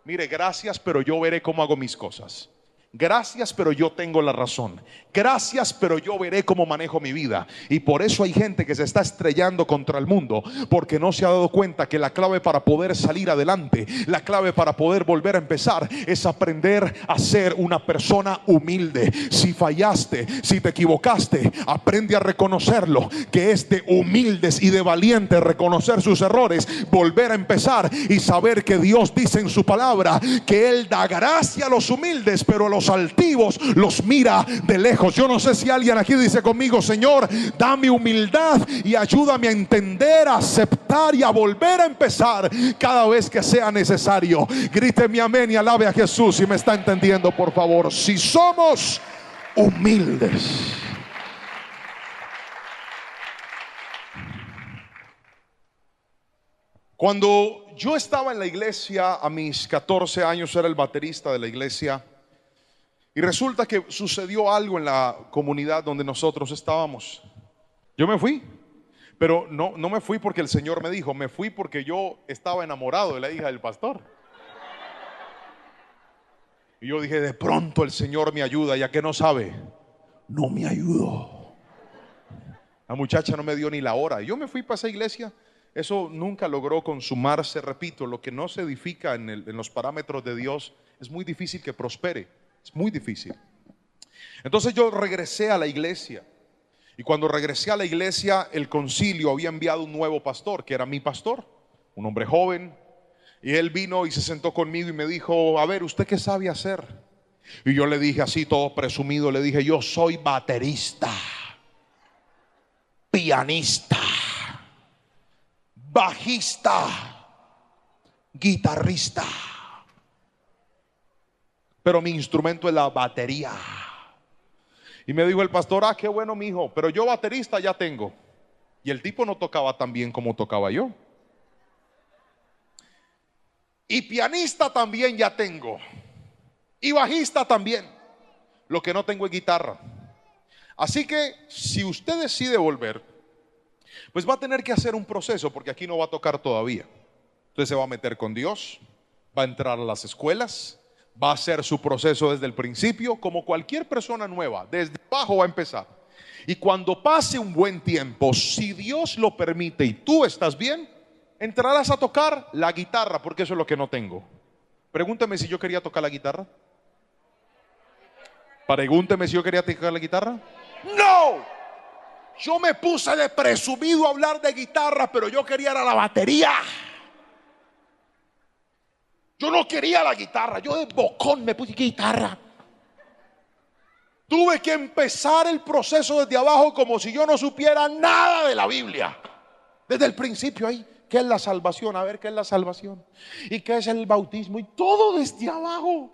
Mire, gracias, pero yo veré cómo hago mis cosas. Gracias, pero yo tengo la razón. Gracias, pero yo veré cómo manejo mi vida. Y por eso hay gente que se está estrellando contra el mundo, porque no se ha dado cuenta que la clave para poder salir adelante, la clave para poder volver a empezar, es aprender a ser una persona humilde. Si fallaste, si te equivocaste, aprende a reconocerlo, que es de humildes y de valientes reconocer sus errores, volver a empezar y saber que Dios dice en su palabra que Él da gracia a los humildes, pero a los altivos los mira de lejos. Yo no sé si alguien aquí dice conmigo, Señor, dame humildad y ayúdame a entender, a aceptar y a volver a empezar cada vez que sea necesario. Gríteme amén y alabe a Jesús si me está entendiendo, por favor. Si somos humildes. Cuando yo estaba en la iglesia, a mis 14 años, era el baterista de la iglesia. Y resulta que sucedió algo en la comunidad donde nosotros estábamos. Yo me fui, pero no me fui porque el Señor me dijo, me fui porque yo estaba enamorado de la hija del pastor. Y yo dije, de pronto el Señor me ayuda, ya que no sabe, no me ayudó. La muchacha no me dio ni la hora. Yo me fui para esa iglesia. Eso nunca logró consumarse. Repito, lo que no se edifica en los parámetros de Dios es muy difícil que prospere. Es muy difícil. Entonces yo regresé a la iglesia. Y cuando regresé a la iglesia, el concilio había enviado un nuevo pastor, que era mi pastor, un hombre joven. Y él vino y se sentó conmigo y me dijo, a ver, ¿usted qué sabe hacer? Y yo le dije así, todo presumido, le dije, yo soy baterista, pianista, bajista, guitarrista, pero mi instrumento es la batería. Y me dijo el pastor, qué bueno, mi hijo, pero yo baterista ya tengo. Y el tipo no tocaba tan bien como tocaba yo. Y pianista también ya tengo. Y bajista también. Lo que no tengo es guitarra. Así que si usted decide volver, pues va a tener que hacer un proceso, porque aquí no va a tocar todavía. Entonces se va a meter con Dios, va a entrar a las escuelas, va a hacer su proceso desde el principio, como cualquier persona nueva, desde abajo va a empezar. Y cuando pase un buen tiempo, si Dios lo permite y tú estás bien, entrarás a tocar la guitarra, porque eso es lo que no tengo. Pregúnteme si yo quería tocar la guitarra. Pregúnteme si yo quería tocar la guitarra. ¡No! Yo me puse de presumido a hablar de guitarra, pero yo quería la batería. Yo no quería la guitarra, yo de bocón me puse guitarra. Tuve que empezar el proceso desde abajo como si yo no supiera nada de la Biblia. Desde el principio ahí, ¿qué es la salvación? A ver, ¿qué es la salvación? ¿Y qué es el bautismo? Y todo desde abajo.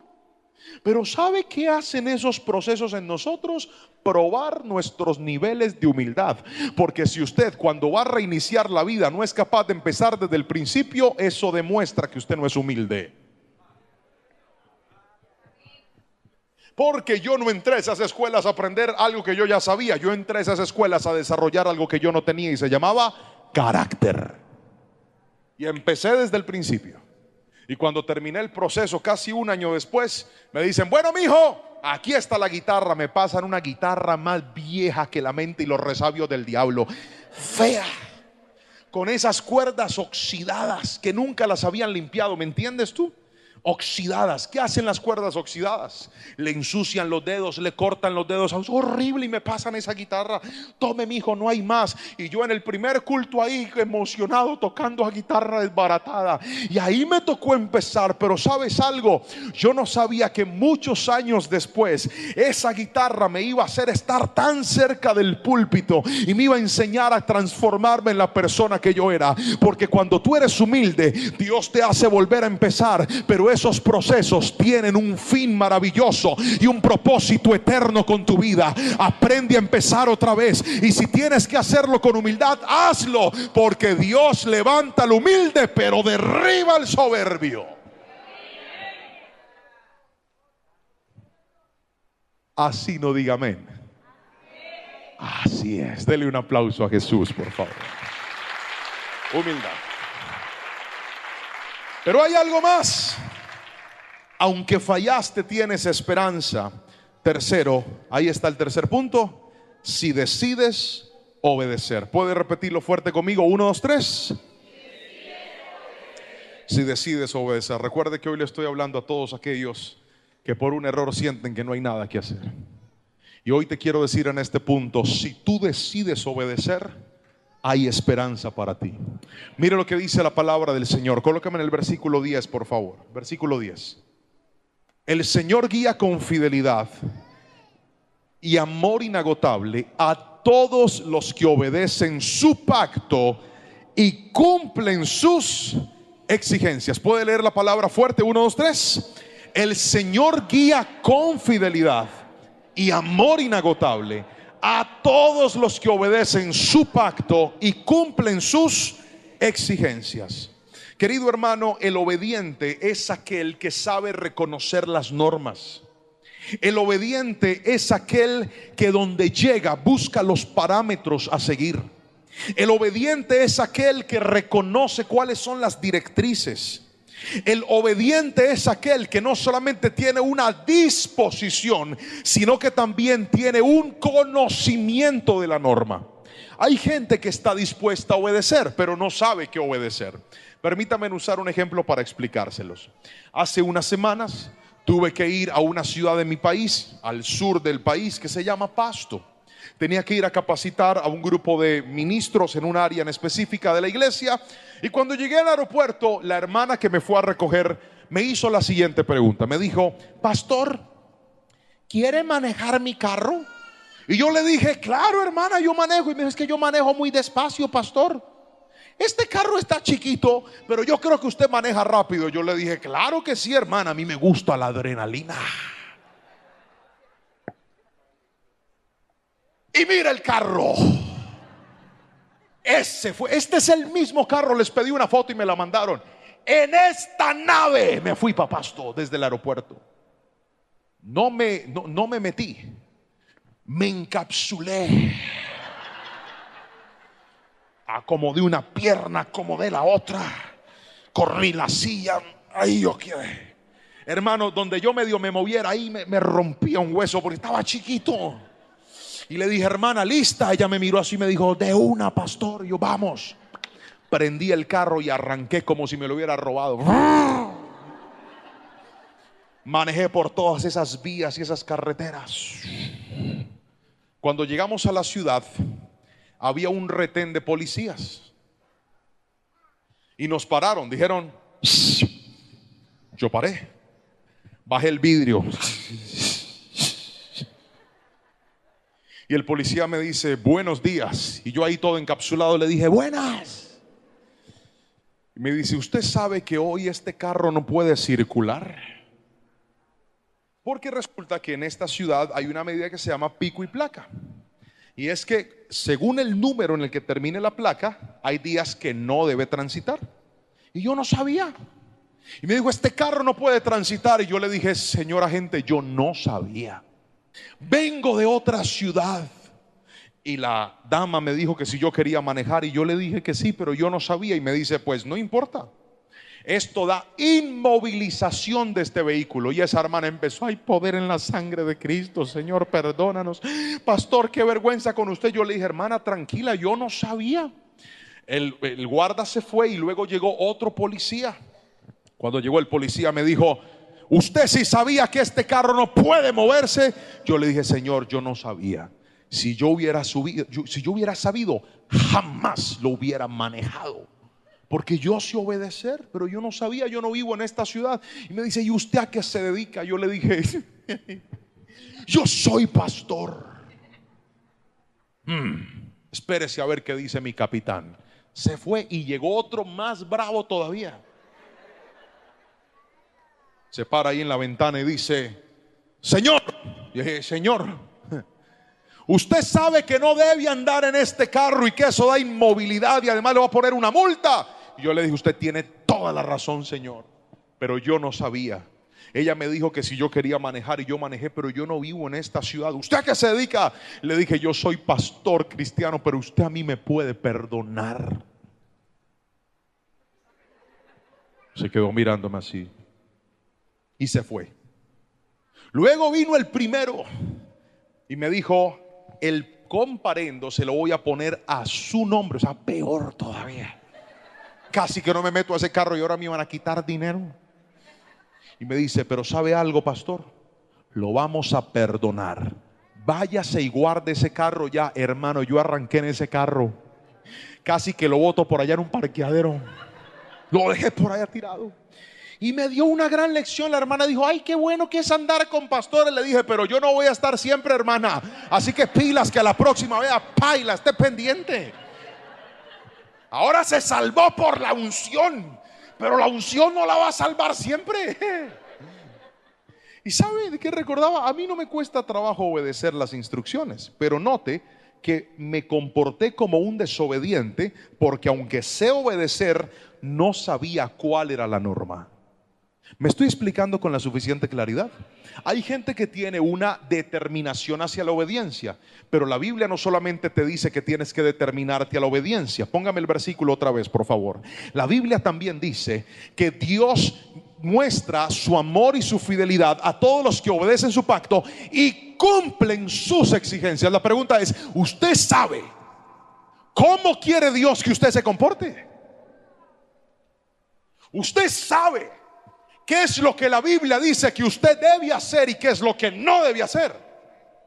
Pero ¿sabe qué hacen esos procesos en nosotros? Probar nuestros niveles de humildad. Porque si usted cuando va a reiniciar la vida no es capaz de empezar desde el principio, eso demuestra que usted no es humilde. Porque yo no entré a esas escuelas a aprender algo que yo ya sabía. Yo entré a esas escuelas a desarrollar algo que yo no tenía y se llamaba carácter. Y empecé desde el principio. Y cuando terminé el proceso, casi un año después, me dicen, bueno, mijo, aquí está la guitarra. Me pasan una guitarra más vieja que la mente y los resabios del diablo. Fea, con esas cuerdas oxidadas que nunca las habían limpiado. ¿Me entiendes tú? oxidadas. ¿Qué hacen las cuerdas oxidadas? Le ensucian los dedos, le cortan los dedos. Es horrible y me pasan esa guitarra. Tome, mijo, no hay más. Y yo en el primer culto ahí emocionado tocando a guitarra desbaratada. Y ahí me tocó empezar. Pero ¿sabes algo? Yo no sabía que muchos años después esa guitarra me iba a hacer estar tan cerca del púlpito y me iba a enseñar a transformarme en la persona que yo era. Porque cuando tú eres humilde, Dios te hace volver a empezar. Pero esos procesos tienen un fin maravilloso y un propósito eterno con tu vida. Aprende a empezar otra vez, y si tienes que hacerlo con humildad, hazlo, porque Dios levanta al humilde pero derriba al soberbio. Así no diga amén. Así es. Dele un aplauso a Jesús, por favor. Humildad. Pero hay algo más. Aunque fallaste, tienes esperanza. Tercero, ahí está el tercer punto. Si decides obedecer. ¿Puede repetirlo fuerte conmigo? 1, 2, 3. Si decides obedecer. Recuerde que hoy le estoy hablando a todos aquellos que por un error sienten que no hay nada que hacer. Y hoy te quiero decir en este punto: si tú decides obedecer, hay esperanza para ti. Mire lo que dice la palabra del Señor. Colócame en el versículo 10, por favor. Versículo 10. El Señor guía con fidelidad y amor inagotable a todos los que obedecen su pacto y cumplen sus exigencias. ¿Puede leer la palabra fuerte? 1, 2, 3. El Señor guía con fidelidad y amor inagotable a todos los que obedecen su pacto y cumplen sus exigencias. Querido hermano, el obediente es aquel que sabe reconocer las normas. El obediente es aquel que donde llega busca los parámetros a seguir. El obediente es aquel que reconoce cuáles son las directrices. El obediente es aquel que no solamente tiene una disposición, sino que también tiene un conocimiento de la norma. Hay gente que está dispuesta a obedecer, pero no sabe qué obedecer. Permítanme usar un ejemplo para explicárselos. Hace unas semanas tuve que ir a una ciudad de mi país, al sur del país, que se llama Pasto. Tenía que ir a capacitar a un grupo de ministros en un área en específica de la iglesia. Y cuando llegué al aeropuerto, la hermana que me fue a recoger me hizo la siguiente pregunta. Me dijo: pastor, ¿quiere manejar mi carro? Y yo le dije: claro, hermana, yo manejo. Y me dijo: es que yo manejo muy despacio, pastor. Este carro está chiquito, pero yo creo que usted maneja rápido. Yo le dije: claro que sí, hermana, a mí me gusta la adrenalina. Y mira el carro. Este es el mismo carro. Les pedí una foto y me la mandaron. En esta nave me fui para Pasto desde el aeropuerto. No me metí, me encapsulé. Acomodé una pierna, acomodé la otra, corrí la silla. Ahí yo quedé. Hermano, donde yo medio me moviera, ahí me rompía un hueso porque estaba chiquito. Y le dije: hermana, ¿lista? Ella me miró así y me dijo: de una, pastor. Y yo: vamos. Prendí el carro y arranqué como si me lo hubiera robado. Manejé por todas esas vías y esas carreteras. Cuando llegamos a la ciudad, había un retén de policías y nos pararon. Dijeron: yo paré, bajé el vidrio y el policía me dice: buenos días. Y yo ahí todo encapsulado le dije: buenas. Y me dice: ¿usted sabe que hoy este carro no puede circular? Porque resulta que en esta ciudad hay una medida que se llama pico y placa. Y es que según el número en el que termine la placa, hay días que no debe transitar. Y yo no sabía. Y me dijo: este carro no puede transitar. Y yo le dije: señor agente, yo no sabía. Vengo de otra ciudad. Y la dama me dijo que si yo quería manejar. Y yo le dije que sí, pero yo no sabía. Y me dice: pues no importa. Esto da inmovilización de este vehículo. Y esa hermana empezó: hay poder en la sangre de Cristo, Señor, perdónanos. Pastor, qué vergüenza con usted. Yo le dije: hermana, tranquila, yo no sabía. El guarda se fue y luego llegó otro policía. Cuando llegó el policía me dijo: ¿usted sí sabía que este carro no puede moverse? Yo le dije: Señor, yo no sabía. Si yo hubiera sabido, jamás lo hubiera manejado. Porque yo sé obedecer, pero yo no sabía, yo no vivo en esta ciudad. Y me dice: ¿y usted a qué se dedica? Yo le dije: yo soy pastor. Espérese a ver qué dice mi capitán. Se fue y llegó otro más bravo todavía. Se para ahí en la ventana y dice: Señor. Y dije: Señor, usted sabe que no debe andar en este carro y que eso da inmovilidad y además le va a poner una multa. Y yo le dije: usted tiene toda la razón, Señor, pero yo no sabía. Ella me dijo que si yo quería manejar y yo manejé, pero yo no vivo en esta ciudad. ¿Usted a qué se dedica? Le dije: yo soy pastor cristiano, pero usted a mí me puede perdonar. Se quedó mirándome así y se fue. Luego vino el primero y me dijo: el comparendo se lo voy a poner a su nombre. O sea, peor todavía. Casi que no me meto a ese carro y ahora me iban a quitar dinero. Y me dice: pero ¿sabe algo, pastor? Lo vamos a perdonar. Váyase y guarde ese carro ya. Hermano, yo arranqué en ese carro. Casi que lo boto por allá en un parqueadero. Lo dejé por allá tirado. Y me dio una gran lección. La hermana dijo: ay, qué bueno que es andar con pastores. Le dije: pero yo no voy a estar siempre, hermana. Así que pilas, que a la próxima vea, paila, esté pendiente. Ahora se salvó por la unción, pero la unción no la va a salvar siempre. ¿Y sabe de qué recordaba? A mí no me cuesta trabajo obedecer las instrucciones, pero note que me comporté como un desobediente, porque aunque sé obedecer, no sabía cuál era la norma. ¿Me estoy explicando con la suficiente claridad? Hay gente que tiene una determinación hacia la obediencia, pero la Biblia no solamente te dice que tienes que determinarte a la obediencia. Póngame el versículo otra vez, por favor. La Biblia también dice que Dios muestra su amor y su fidelidad a todos los que obedecen su pacto y cumplen sus exigencias. La pregunta es: ¿usted sabe cómo quiere Dios que usted se comporte? ¿Usted sabe qué es lo que la Biblia dice que usted debe hacer y qué es lo que no debe hacer?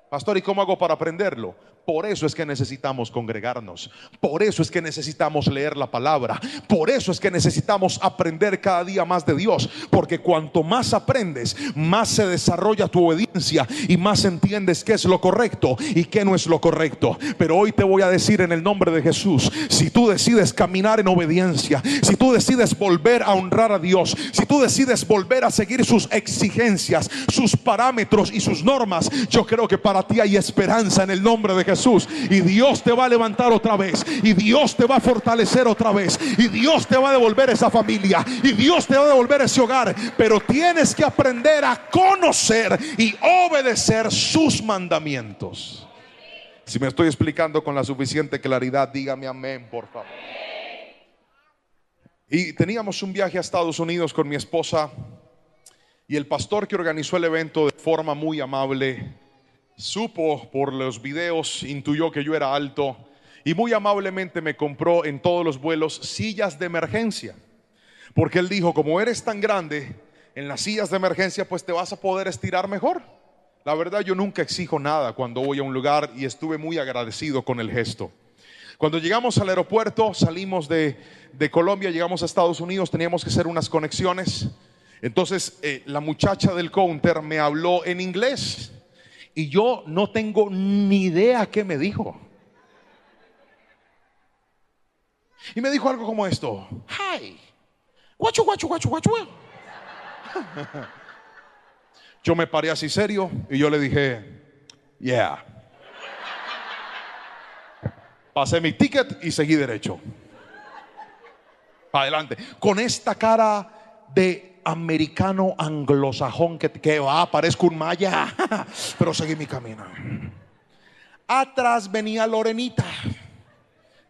Pastor, ¿y cómo hago para aprenderlo? Por eso es que necesitamos congregarnos. Por eso es que necesitamos leer la palabra. Por eso es que necesitamos aprender cada día más de Dios. Porque cuanto más aprendes, más se desarrolla tu obediencia y más entiendes qué es lo correcto y qué no es lo correcto. Pero hoy te voy a decir en el nombre de Jesús: si tú decides caminar en obediencia, si tú decides volver a honrar a Dios, si tú decides volver a seguir sus exigencias, sus parámetros y sus normas, yo creo que para ti hay esperanza en el nombre de Jesús. Y Dios te va a levantar otra vez, y Dios te va a fortalecer otra vez, y Dios te va a devolver esa familia, y Dios te va a devolver ese hogar. Pero tienes que aprender a conocer y obedecer sus mandamientos. Si me estoy explicando con la suficiente claridad, dígame amén, por favor. Y teníamos un viaje a Estados Unidos con mi esposa, y el pastor que organizó el evento, de forma muy amable, supo por los videos, intuyó que yo era alto y muy amablemente me compró en todos los vuelos sillas de emergencia, porque él dijo: como eres tan grande, en las sillas de emergencia pues te vas a poder estirar mejor. La verdad, yo nunca exijo nada cuando voy a un lugar, y estuve muy agradecido con el gesto. Cuando llegamos al aeropuerto, salimos de Colombia, llegamos a Estados Unidos, teníamos que hacer unas conexiones. Entonces la muchacha del counter me habló en inglés y yo no tengo ni idea qué me dijo. Y me dijo algo como esto: hi, guachu, guachu, guachu, guachu. Yo me paré así serio y yo le dije: yeah. Pasé mi ticket y seguí derecho adelante, con esta cara de americano anglosajón que va, parezco un maya. Pero seguí mi camino. Atrás venía Lorenita.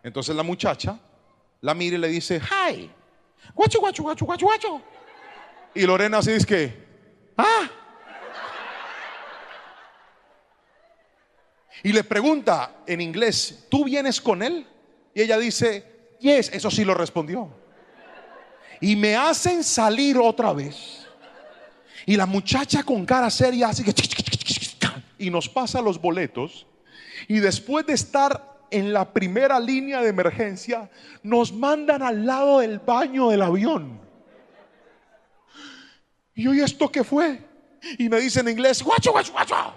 Entonces la muchacha la mira y le dice: hi, guachu, guachu, guachu, guachu, guachu. Y Lorena así dice que: ah. Y le pregunta en inglés: ¿tú vienes con él? Y ella dice: yes. Eso sí lo respondió. Y me hacen salir otra vez. Y la muchacha con cara seria así que y nos pasa los boletos. Y después de estar en la primera línea de emergencia, nos mandan al lado del baño del avión. Y yo, ¿y esto qué fue? Y me dice en inglés, guacho, guacho, guacho.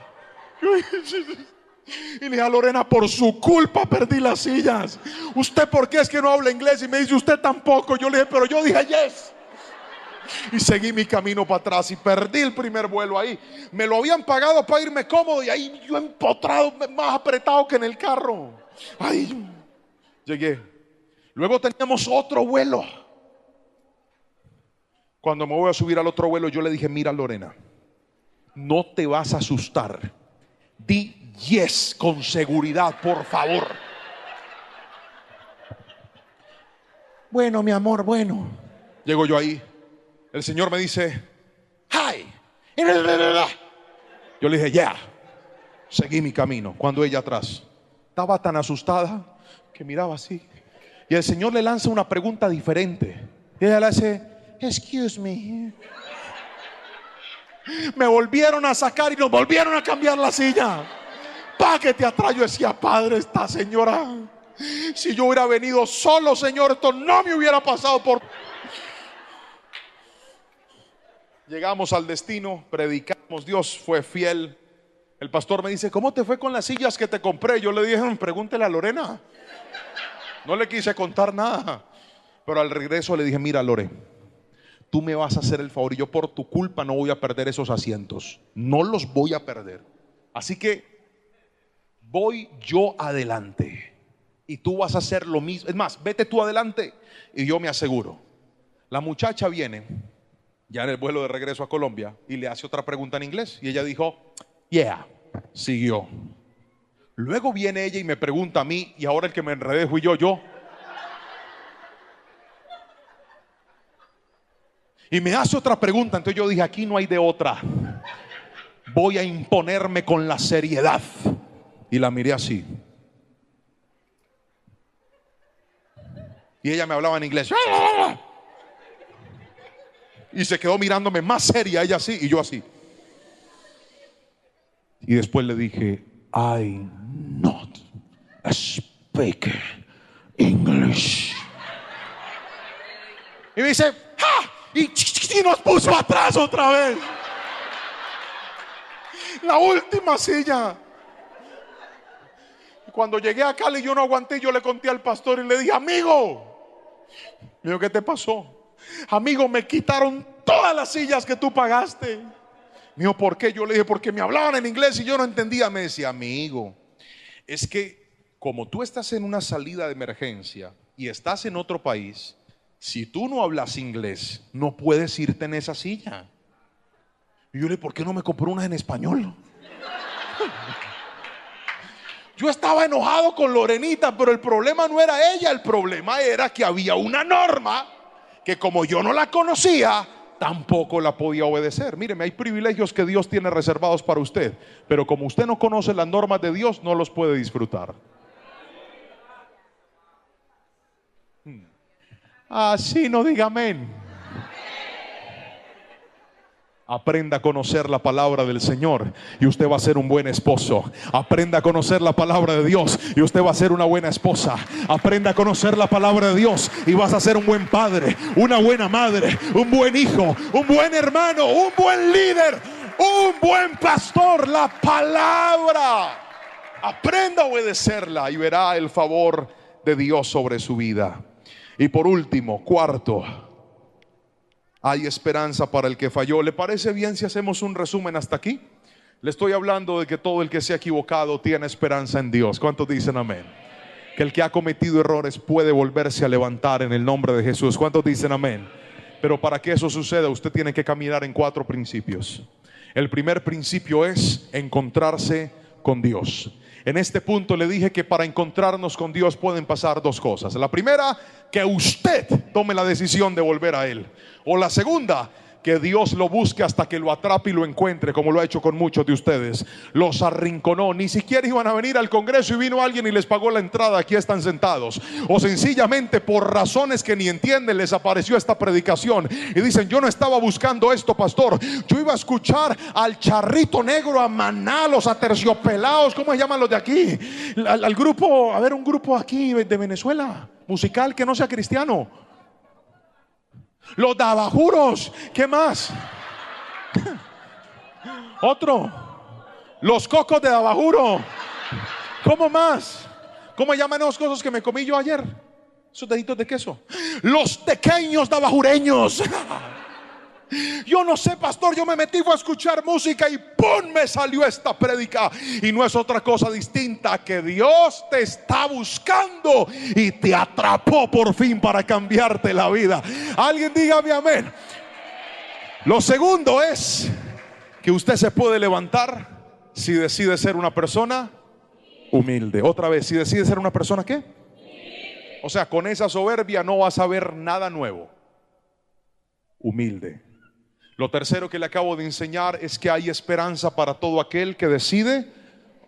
Y le dije a Lorena, por su culpa perdí las sillas. ¿Usted por qué es que no habla inglés? Y me dice, usted tampoco. Yo le dije, pero yo dije yes. Y seguí mi camino para atrás y perdí el primer vuelo ahí. Me lo habían pagado para irme cómodo y ahí yo empotrado, más apretado que en el carro. Ahí llegué. Luego teníamos otro vuelo. Cuando me voy a subir al otro vuelo, yo le dije, mira Lorena, no te vas a asustar. Di yes con seguridad, por favor. Bueno, mi amor, bueno. Llego yo ahí. El Señor me dice, hi. Yo le dije, yeah. Seguí mi camino. Cuando ella atrás estaba tan asustada que miraba así. Y el Señor le lanza una pregunta diferente. Y ella le hace, excuse me. Me volvieron a sacar y nos volvieron a cambiar la silla. Páquete atrás. Yo decía, Padre, esta señora, si yo hubiera venido solo, Señor, esto no me hubiera pasado por... Llegamos al destino, predicamos, Dios fue fiel. El pastor me dice, ¿cómo te fue con las sillas que te compré? Yo le dije, pregúntele a Lorena. No le quise contar nada. Pero al regreso le dije, mira Lore, tú me vas a hacer el favor y yo por tu culpa no voy a perder esos asientos. No los voy a perder. Así que voy yo adelante y tú vas a hacer lo mismo. Es más, vete tú adelante y yo me aseguro. La muchacha viene ya en el vuelo de regreso a Colombia y le hace otra pregunta en inglés y ella dijo, yeah, siguió. Luego viene ella y me pregunta a mí y ahora el que me enredé fui yo. Y me hace otra pregunta, entonces yo dije, aquí no hay de otra. Voy a imponerme con la seriedad. Y la miré así. Y ella me hablaba en inglés. Y se quedó mirándome más seria, ella así y yo así. Y después le dije, I not speak English. Y me dice, ¡ja! Y nos puso atrás otra vez. La última silla. Cuando llegué a Cali yo no aguanté, yo le conté al pastor y le dije, amigo. Me dijo, ¿qué te pasó? Amigo, me quitaron todas las sillas que tú pagaste. Me dijo, ¿por qué? Yo le dije, porque me hablaban en inglés y yo no entendía. Me decía, amigo, es que como tú estás en una salida de emergencia y estás en otro país, si tú no hablas inglés, no puedes irte en esa silla. Y yo le dije, ¿por qué no me compró unas en español? Yo estaba enojado con Lorenita, pero el problema no era ella, el problema era que había una norma que como yo no la conocía, tampoco la podía obedecer. Míreme, hay privilegios que Dios tiene reservados para usted, pero como usted no conoce las normas de Dios, no los puede disfrutar. Así no diga amén. Aprenda a conocer la palabra del Señor y usted va a ser un buen esposo. Aprenda a conocer la palabra de Dios y usted va a ser una buena esposa. Aprenda a conocer la palabra de Dios y vas a ser un buen padre, una buena madre, un buen hijo, un buen hermano, un buen líder, un buen pastor. La palabra, aprenda a obedecerla y verá el favor de Dios sobre su vida. Y por último, cuarto, hay esperanza para el que falló. ¿Le parece bien si hacemos un resumen hasta aquí? Le estoy hablando de que todo el que se ha equivocado tiene esperanza en Dios. ¿Cuántos dicen amén? Que el que ha cometido errores puede volverse a levantar en el nombre de Jesús. ¿Cuántos dicen amén? Pero para que eso suceda, usted tiene que caminar en 4 principios. El primer principio es encontrarse con Dios. En este punto le dije que para encontrarnos con Dios pueden pasar 2 cosas. La primera, que usted tome la decisión de volver a Él. O la segunda, que Dios lo busque hasta que lo atrape y lo encuentre, como lo ha hecho con muchos de ustedes. Los arrinconó, ni siquiera iban a venir al Congreso y vino alguien y les pagó la entrada. Aquí están sentados. O sencillamente por razones que ni entienden les apareció esta predicación y dicen: yo no estaba buscando esto, pastor, yo iba a escuchar al Charrito Negro, a Maná, los Aterciopelados, ¿cómo se llaman los de aquí? Al grupo, a ver, un grupo aquí de Venezuela, musical, que no sea cristiano. Los Dabajuros, ¿qué más? Otro, los Cocos de Dabajuro. ¿Cómo más? ¿Cómo llaman esos cosas que me comí yo ayer? Esos deditos de queso. Los pequeños dabajureños. Yo no sé, pastor, yo me metí a escuchar música y ¡pum! Me salió esta prédica. Y no es otra cosa distinta que Dios te está buscando y te atrapó por fin para cambiarte la vida. Alguien dígame amén. Lo segundo es que usted se puede levantar si decide ser una persona humilde. Otra vez, si decide ser una persona ¿qué? O sea, con esa soberbia no vas a ver nada nuevo. Humilde. Lo tercero que le acabo de enseñar es que hay esperanza para todo aquel que decide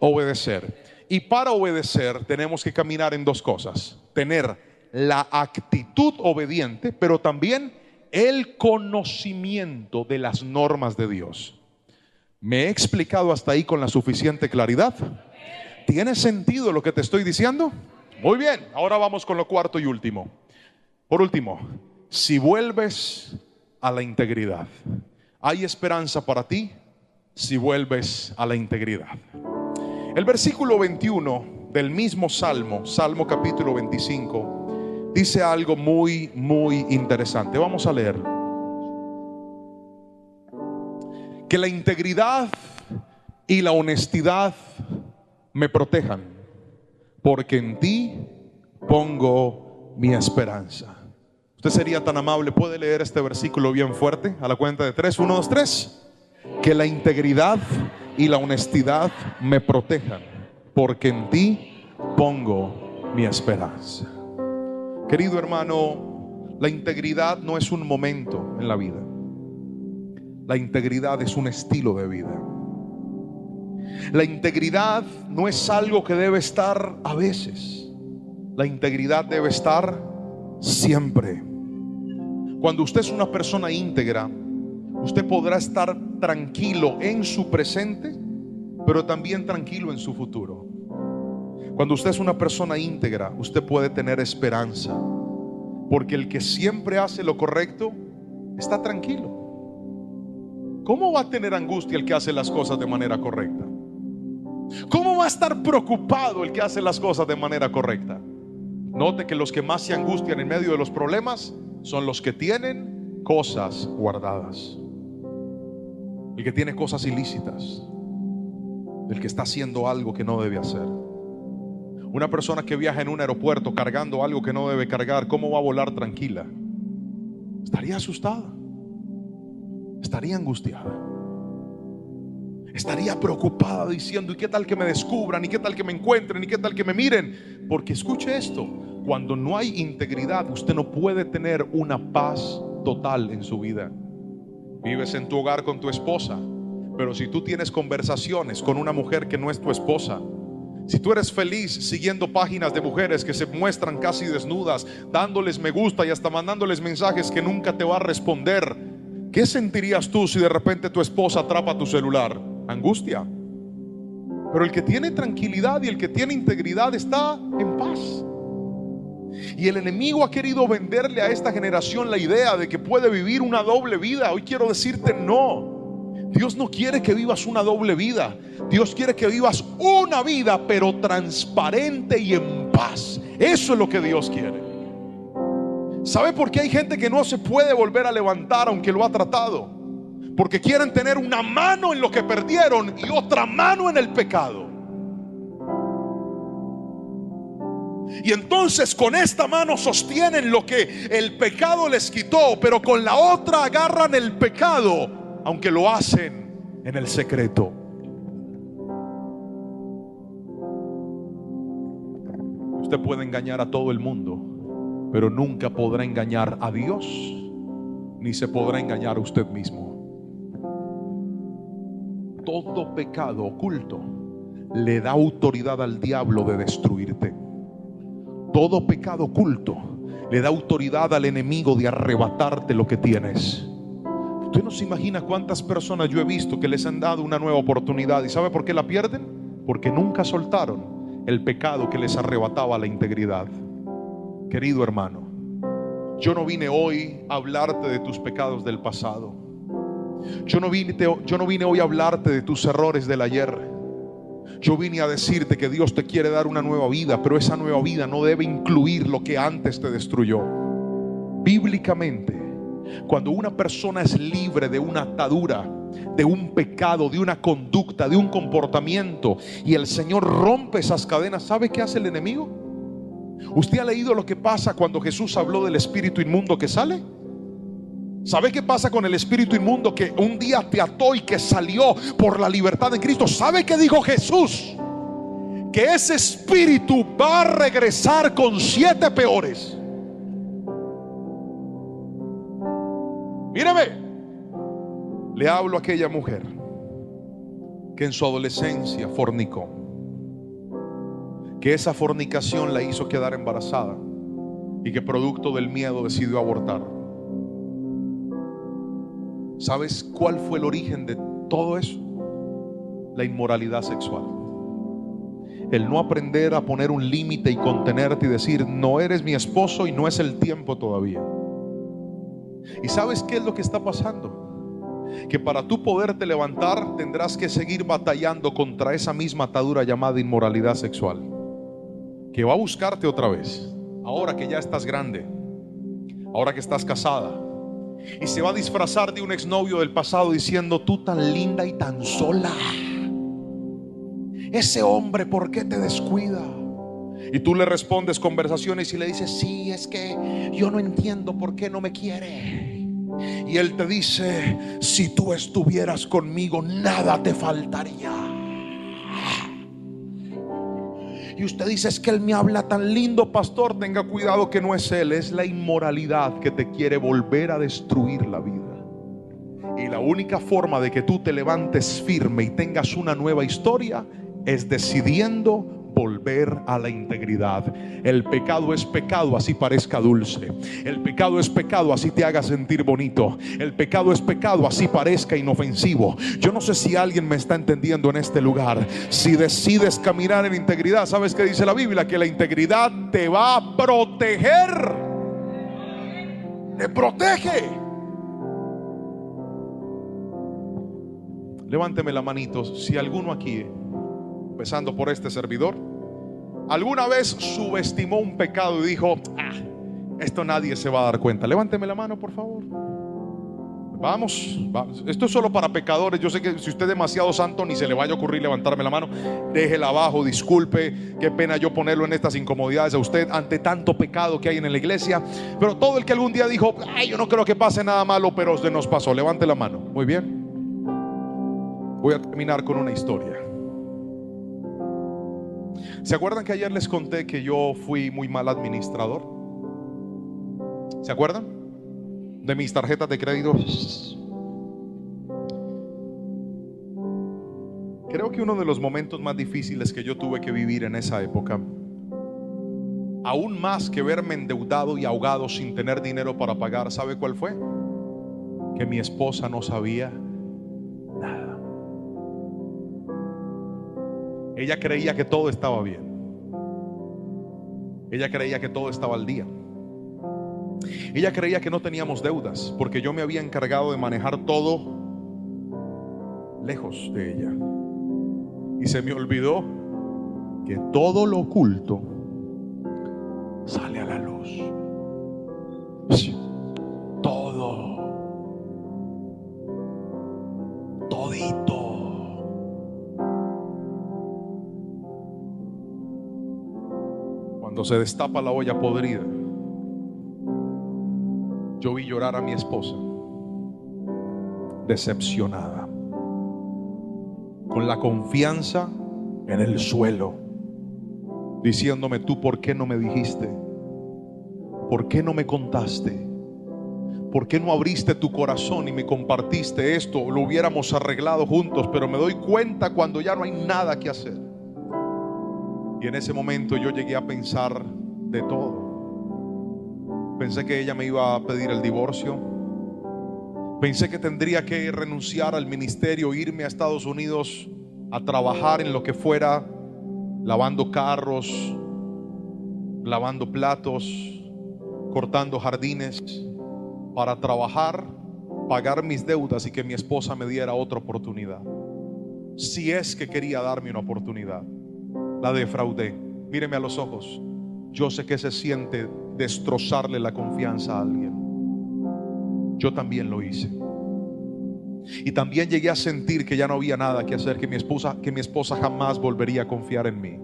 obedecer. Y para obedecer tenemos que caminar en dos cosas: tener la actitud obediente, pero también el conocimiento de las normas de Dios. ¿Me he explicado hasta ahí con la suficiente claridad? ¿Tiene sentido lo que te estoy diciendo? Muy bien, ahora vamos con lo cuarto y último. Por último, si vuelves a la integridad, hay esperanza para ti si vuelves a la integridad. El versículo 21 del mismo Salmo, Salmo capítulo 25, dice algo muy, muy interesante. Vamos a leerlo. Que la integridad y la honestidad me protejan, porque en ti pongo mi esperanza. Usted sería tan amable, puede leer este versículo bien fuerte a la cuenta de 3, 1, 2, 3. Que la integridad y la honestidad me protejan, porque en ti pongo mi esperanza. Querido hermano, la integridad no es un momento en la vida. La integridad es un estilo de vida. La integridad no es algo que debe estar a veces. La integridad debe estar siempre. Cuando usted es una persona íntegra, usted podrá estar tranquilo en su presente, pero también tranquilo en su futuro. Cuando usted es una persona íntegra, usted puede tener esperanza, porque el que siempre hace lo correcto está tranquilo. ¿Cómo va a tener angustia el que hace las cosas de manera correcta? ¿Cómo va a estar preocupado el que hace las cosas de manera correcta? Note que los que más se angustian en medio de los problemas son los que tienen cosas guardadas. El que tiene cosas ilícitas, el que está haciendo algo que no debe hacer. Una persona que viaja en un aeropuerto cargando algo que no debe cargar, ¿cómo va a volar tranquila? Estaría asustada, estaría angustiada, estaría preocupada diciendo: ¿y qué tal que me descubran? ¿Y qué tal que me encuentren? ¿Y qué tal que me miren? Porque escuche esto: cuando no hay integridad, usted no puede tener una paz total en su vida. Vives en tu hogar con tu esposa, pero si tú tienes conversaciones con una mujer que no es tu esposa, si tú eres feliz siguiendo páginas de mujeres que se muestran casi desnudas, dándoles me gusta y hasta mandándoles mensajes que nunca te va a responder, ¿qué sentirías tú si de repente tu esposa atrapa tu celular? Angustia. Pero el que tiene tranquilidad y el que tiene integridad está en paz. Y el enemigo ha querido venderle a esta generación la idea de que puede vivir una doble vida. Hoy quiero decirte: no. Dios no quiere que vivas una doble vida. Dios quiere que vivas una vida, pero transparente y en paz. Eso es lo que Dios quiere. ¿Sabe por qué hay gente que no se puede volver a levantar aunque lo ha tratado? Porque quieren tener una mano en lo que perdieron y otra mano en el pecado. Y entonces con esta mano sostienen lo que el pecado les quitó, pero con la otra agarran el pecado, aunque lo hacen en el secreto. Usted puede engañar a todo el mundo, pero nunca podrá engañar a Dios ni se podrá engañar a usted mismo. Todo pecado oculto le da autoridad al diablo de destruirte. Todo pecado oculto le da autoridad al enemigo de arrebatarte lo que tienes. Usted no se imagina cuántas personas yo he visto que les han dado una nueva oportunidad. ¿Y sabe por qué la pierden? Porque nunca soltaron el pecado que les arrebataba la integridad. Querido hermano, yo no vine hoy a hablarte de tus pecados del pasado. Yo no vine hoy a hablarte de tus errores del ayer. Yo vine a decirte que Dios te quiere dar una nueva vida, pero esa nueva vida no debe incluir lo que antes te destruyó. Bíblicamente, cuando una persona es libre de una atadura, de un pecado, de una conducta, de un comportamiento, y el Señor rompe esas cadenas, ¿sabe qué hace el enemigo? ¿Usted ha leído lo que pasa cuando Jesús habló del espíritu inmundo que sale? ¿Sabe qué pasa con el espíritu inmundo que un día te ató y que salió por la libertad de Cristo? ¿Sabe qué dijo Jesús? Que ese espíritu va a regresar con 7 peores. Míreme, le hablo a aquella mujer que en su adolescencia fornicó, que esa fornicación la hizo quedar embarazada y que producto del miedo decidió abortar. ¿Sabes cuál fue el origen de todo eso? La inmoralidad sexual. El no aprender a poner un límite y contenerte y decir: no eres mi esposo y no es el tiempo todavía. ¿Y sabes qué es lo que está pasando? Que para tú poderte levantar tendrás que seguir batallando contra esa misma atadura llamada inmoralidad sexual, que va a buscarte otra vez, ahora que ya estás grande, ahora que estás casada. Y se va a disfrazar de un exnovio del pasado diciendo: tú tan linda y tan sola, ese hombre, ¿por qué te descuida? Y tú le respondes conversaciones y le dices: sí, es que yo no entiendo por qué no me quiere. Y él te dice: si tú estuvieras conmigo, nada te faltaría. Y usted dice: es que él me habla tan lindo, pastor. Tenga cuidado, que no es él, es la inmoralidad que te quiere volver a destruir la vida. Y la única forma de que tú te levantes firme y tengas una nueva historia es decidiendo volver a la integridad. El pecado es pecado, así parezca dulce. El pecado es pecado, así te haga sentir bonito. El pecado es pecado, así parezca inofensivo. Yo no sé si alguien me está entendiendo en este lugar. Si decides caminar en integridad, ¿sabes qué dice la Biblia? Que la integridad te va a proteger. Te protege. Levánteme la manito si alguno aquí, empezando por este servidor, alguna vez subestimó un pecado y dijo: esto nadie se va a dar cuenta. Levánteme la mano, por favor. Vamos. Esto es solo para pecadores. Yo sé que si usted es demasiado santo, ni se le vaya a ocurrir levantarme la mano. Déjela abajo, disculpe. Qué pena yo ponerlo en estas incomodidades a usted ante tanto pecado que hay en la iglesia. Pero todo el que algún día dijo: yo no creo que pase nada malo, pero se nos pasó, levante la mano. Muy bien. Voy a terminar con una historia. ¿Se acuerdan que ayer les conté que yo fui muy mal administrador? ¿Se acuerdan? De mis tarjetas de crédito. Creo que uno de los momentos más difíciles que yo tuve que vivir en esa época, aún más que verme endeudado y ahogado sin tener dinero para pagar, ¿sabe cuál fue? Que mi esposa no sabía nada. Ella creía que todo estaba bien. Ella creía que todo estaba al día. Ella creía que no teníamos deudas, porque yo me había encargado de manejar todo lejos de ella. Y se me olvidó que todo lo oculto sale a la luz. Todo, todito. Cuando se destapa la olla podrida, yo vi llorar a mi esposa, decepcionada, con la confianza en el suelo, diciéndome: ¿tú por qué no me dijiste? ¿Por qué no me contaste? ¿por qué no abriste tu corazón y me compartiste esto? Lo hubiéramos arreglado juntos, pero me doy cuenta cuando ya no hay nada que hacer. Y en ese momento yo llegué a pensar de todo. Pensé que ella me iba a pedir el divorcio. Pensé que tendría que renunciar al ministerio, irme a Estados Unidos a trabajar en lo que fuera, lavando carros, lavando platos, cortando jardines, para trabajar, pagar mis deudas y que mi esposa me diera otra oportunidad. Si es que quería darme una oportunidad, la defraudé. Míreme a los ojos. Yo sé que se siente destrozarle la confianza a alguien. Yo también lo hice. Y también llegué a sentir que ya no había nada que hacer, que mi esposa jamás volvería a confiar en mí.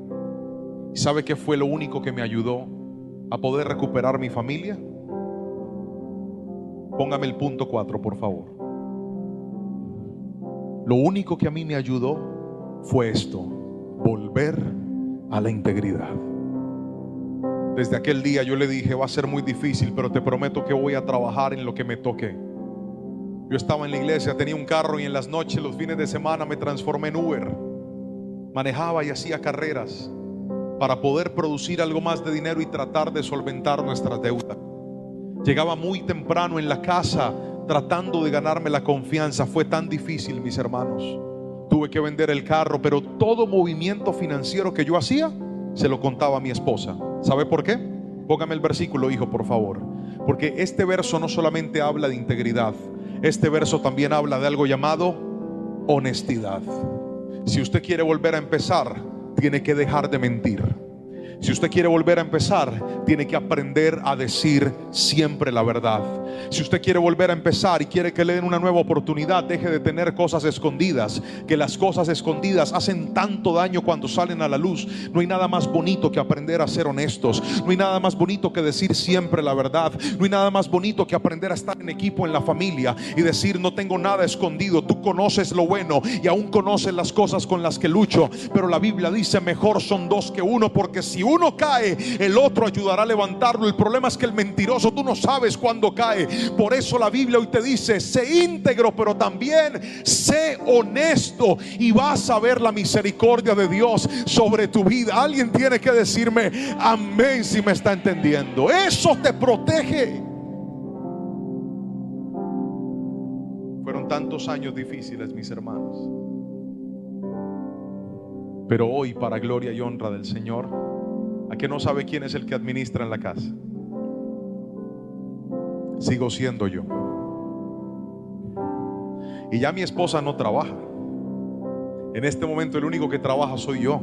¿Y sabe qué fue lo único que me ayudó a poder recuperar mi familia? Póngame el punto 4, por favor. Lo único que a mí me ayudó fue esto: volver a la integridad. Desde aquel día yo le dije: va a ser muy difícil, pero te prometo que voy a trabajar en lo que me toque. Yo estaba en la iglesia, tenía un carro, y en las noches, los fines de semana, me transformé en Uber. Manejaba y hacía carreras para poder producir algo más de dinero y tratar de solventar nuestras deudas. Llegaba muy temprano en la casa tratando de ganarme la confianza. Fue tan difícil, mis hermanos. Tuve que vender el carro, pero todo movimiento financiero que yo hacía se lo contaba a mi esposa. ¿Sabe por qué? Póngame el versículo, hijo, por favor. Porque este verso no solamente habla de integridad, este verso también habla de algo llamado honestidad. Si usted quiere volver a empezar, tiene que dejar de mentir. Si usted quiere volver a empezar, tiene que aprender a decir siempre la verdad. Si usted quiere volver a empezar y quiere que le den una nueva oportunidad, deje de tener cosas escondidas, que las cosas escondidas hacen tanto daño cuando salen a la luz. No hay nada más bonito que aprender a ser honestos. No hay nada más bonito que decir siempre la verdad. No hay nada más bonito que aprender a estar en equipo en la familia y decir: no tengo nada escondido. Tú conoces lo bueno y aún conoces las cosas con las que lucho. Pero la Biblia dice: mejor son dos que uno, porque si uno cae, el otro ayudará a levantarlo. El problema es que el mentiroso, tú no sabes cuándo cae. Por eso la Biblia hoy te dice: sé íntegro, pero también sé honesto, y vas a ver la misericordia de Dios sobre tu vida. Alguien tiene que decirme amén si me está entendiendo. Eso te protege. Fueron tantos años difíciles, mis hermanos, pero hoy, para gloria y honra del Señor, ¿a qué no sabe quién es el que administra en la casa? Sigo siendo yo. Y ya mi esposa no trabaja. En este momento el único que trabaja soy yo.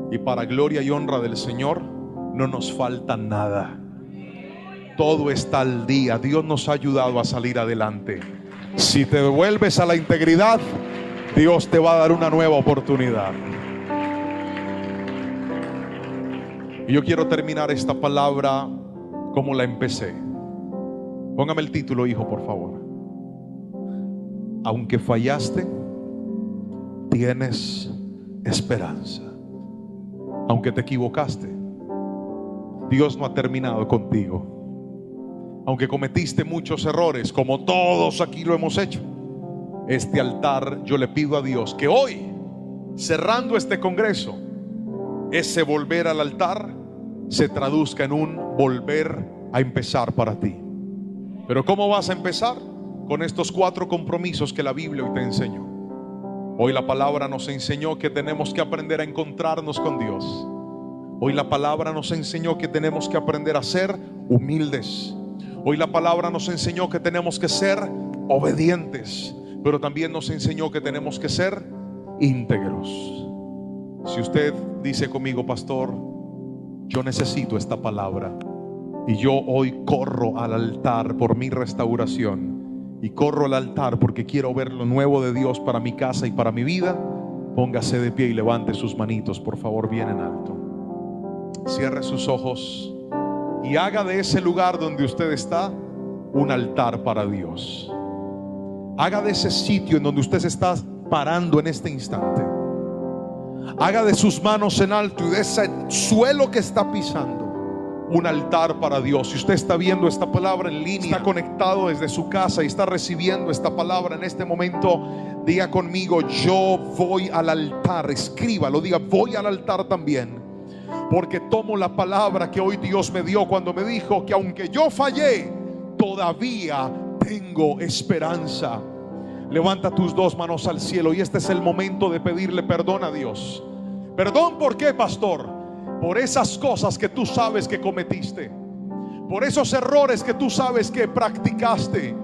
Y para gloria y honra del Señor, no nos falta nada. Todo está al día. Dios nos ha ayudado a salir adelante. Si te devuelves a la integridad, Dios te va a dar una nueva oportunidad. Y yo quiero terminar esta palabra como la empecé. Póngame el título, hijo, por favor. Aunque fallaste, tienes esperanza. Aunque te equivocaste, Dios no ha terminado contigo. Aunque cometiste muchos errores, como todos aquí lo hemos hecho, este altar, yo le pido a Dios que hoy, cerrando este congreso, ese volver al altar se traduzca en un volver a empezar para ti. Pero ¿cómo vas a empezar? Con estos 4 compromisos que la Biblia hoy te enseñó. Hoy la palabra nos enseñó que tenemos que aprender a encontrarnos con Dios. Hoy la palabra nos enseñó que tenemos que aprender a ser humildes. Hoy la palabra nos enseñó que tenemos que ser obedientes, pero también nos enseñó que tenemos que ser íntegros. Si usted dice conmigo: pastor, yo necesito esta palabra, y yo hoy corro al altar por mi restauración, y corro al altar porque quiero ver lo nuevo de Dios para mi casa y para mi vida, póngase de pie y levante sus manitos, por favor, bien en alto. Cierre sus ojos y haga de ese lugar donde usted está un altar para Dios. Haga de ese sitio en donde usted se está parando en este instante, haga de sus manos en alto y de ese suelo que está pisando un altar para Dios. Si usted está viendo esta palabra en línea, está conectado desde su casa y está recibiendo esta palabra en este momento, diga conmigo: yo voy al altar. Escríbalo, diga: voy al altar también, porque tomo la palabra que hoy Dios me dio cuando me dijo que aunque yo fallé, todavía tengo esperanza. Levanta tus dos manos al cielo y este es el momento de pedirle perdón a Dios. Perdón, ¿por qué, pastor? Por esas cosas que tú sabes que cometiste, por esos errores que tú sabes que practicaste,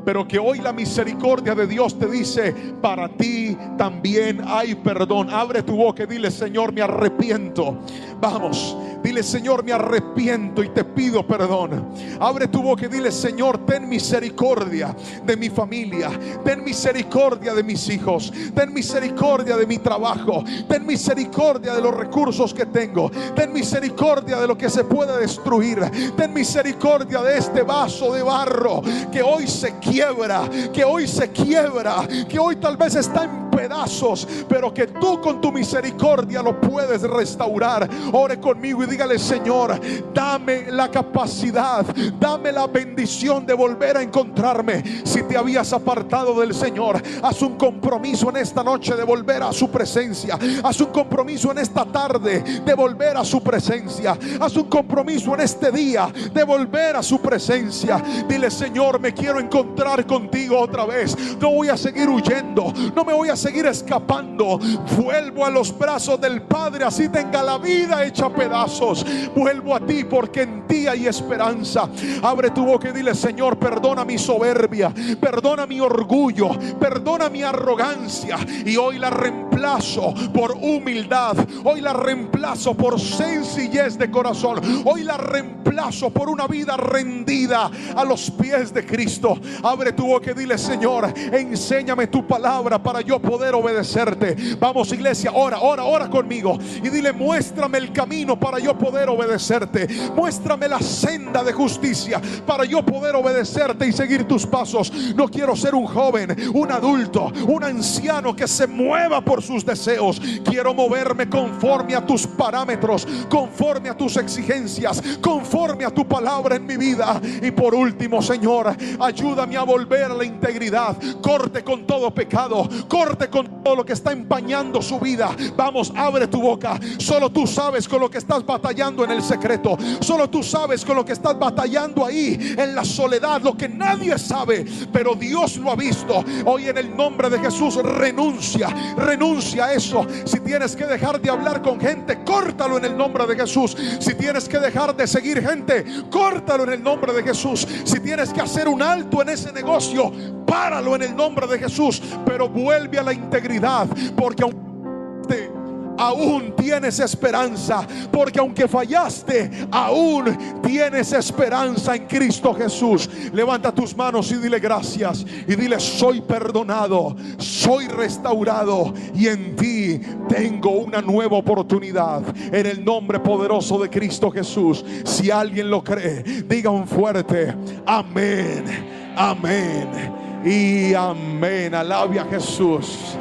pero que hoy la misericordia de Dios te dice: para ti también hay perdón. Abre tu boca y dile: Señor, me arrepiento. Vamos, dile: Señor, me arrepiento y te pido perdón. Abre tu boca y dile: Señor, ten misericordia de mi familia, ten misericordia de mis hijos, ten misericordia de mi trabajo, ten misericordia de los recursos que tengo, ten misericordia de lo que se puede destruir, ten misericordia de este vaso de barro que hoy se quiebra, que hoy se quiebra, que hoy tal vez está en pedazos, pero que tú con tu misericordia lo puedes restaurar. Ore conmigo y dígale: Señor, dame la capacidad, dame la bendición de volver a encontrarme. Si te habías apartado del Señor, haz un compromiso en esta noche de volver a su presencia. Haz un compromiso en esta tarde de volver a su presencia. Haz un compromiso en este día de volver a su presencia. Dile: Señor, me quiero encontrar contigo otra vez. No voy a seguir huyendo, no me voy a seguir escapando. Vuelvo a los brazos del Padre, así tenga la vida hecha pedazos. Vuelvo a ti porque en ti hay esperanza. Abre tu boca y dile: Señor, perdona mi soberbia, perdona mi orgullo, perdona mi arrogancia, y hoy la reemplazo por humildad, hoy la reemplazo por sencillez de corazón, hoy la reemplazo por una vida rendida a los pies de Cristo. Abre tu boca y dile: Señor, enséñame tu palabra para yo poder obedecerte. Vamos, iglesia, ora conmigo y dile: muéstrame el camino para yo poder obedecerte, muéstrame la senda de justicia para yo poder obedecerte y seguir tus pasos. No quiero ser un joven, un adulto, un anciano que se mueva por sus deseos. Quiero moverme conforme a tus parámetros, conforme a tus exigencias, conforme a tu palabra en mi vida. Y por último, Señor, ayúdame a volver a la integridad. Corte con todo pecado, corte con todo lo que está empañando su vida. Vamos, abre tu boca. Solo tú sabes con lo que estás batallando en el secreto. Solo tú sabes con lo que estás batallando ahí en la soledad, lo que nadie sabe, pero Dios lo ha visto. Hoy en el nombre de Jesús renuncia a eso. Si tienes que dejar de hablar con gente, córtalo en el nombre de Jesús. Si tienes que dejar de seguir gente, córtalo en el nombre de Jesús. Si tienes que hacer un alto en ese negocio, páralo en el nombre de Jesús. Pero vuelve a la integridad, porque aún tienes esperanza, porque aunque fallaste, aún tienes esperanza en Cristo Jesús. Levanta tus manos y dile gracias, y dile: soy perdonado, soy restaurado, y en ti tengo una nueva oportunidad, en el nombre poderoso de Cristo Jesús. Si alguien lo cree, diga un fuerte amén, amén y amén. Alabe a Jesús.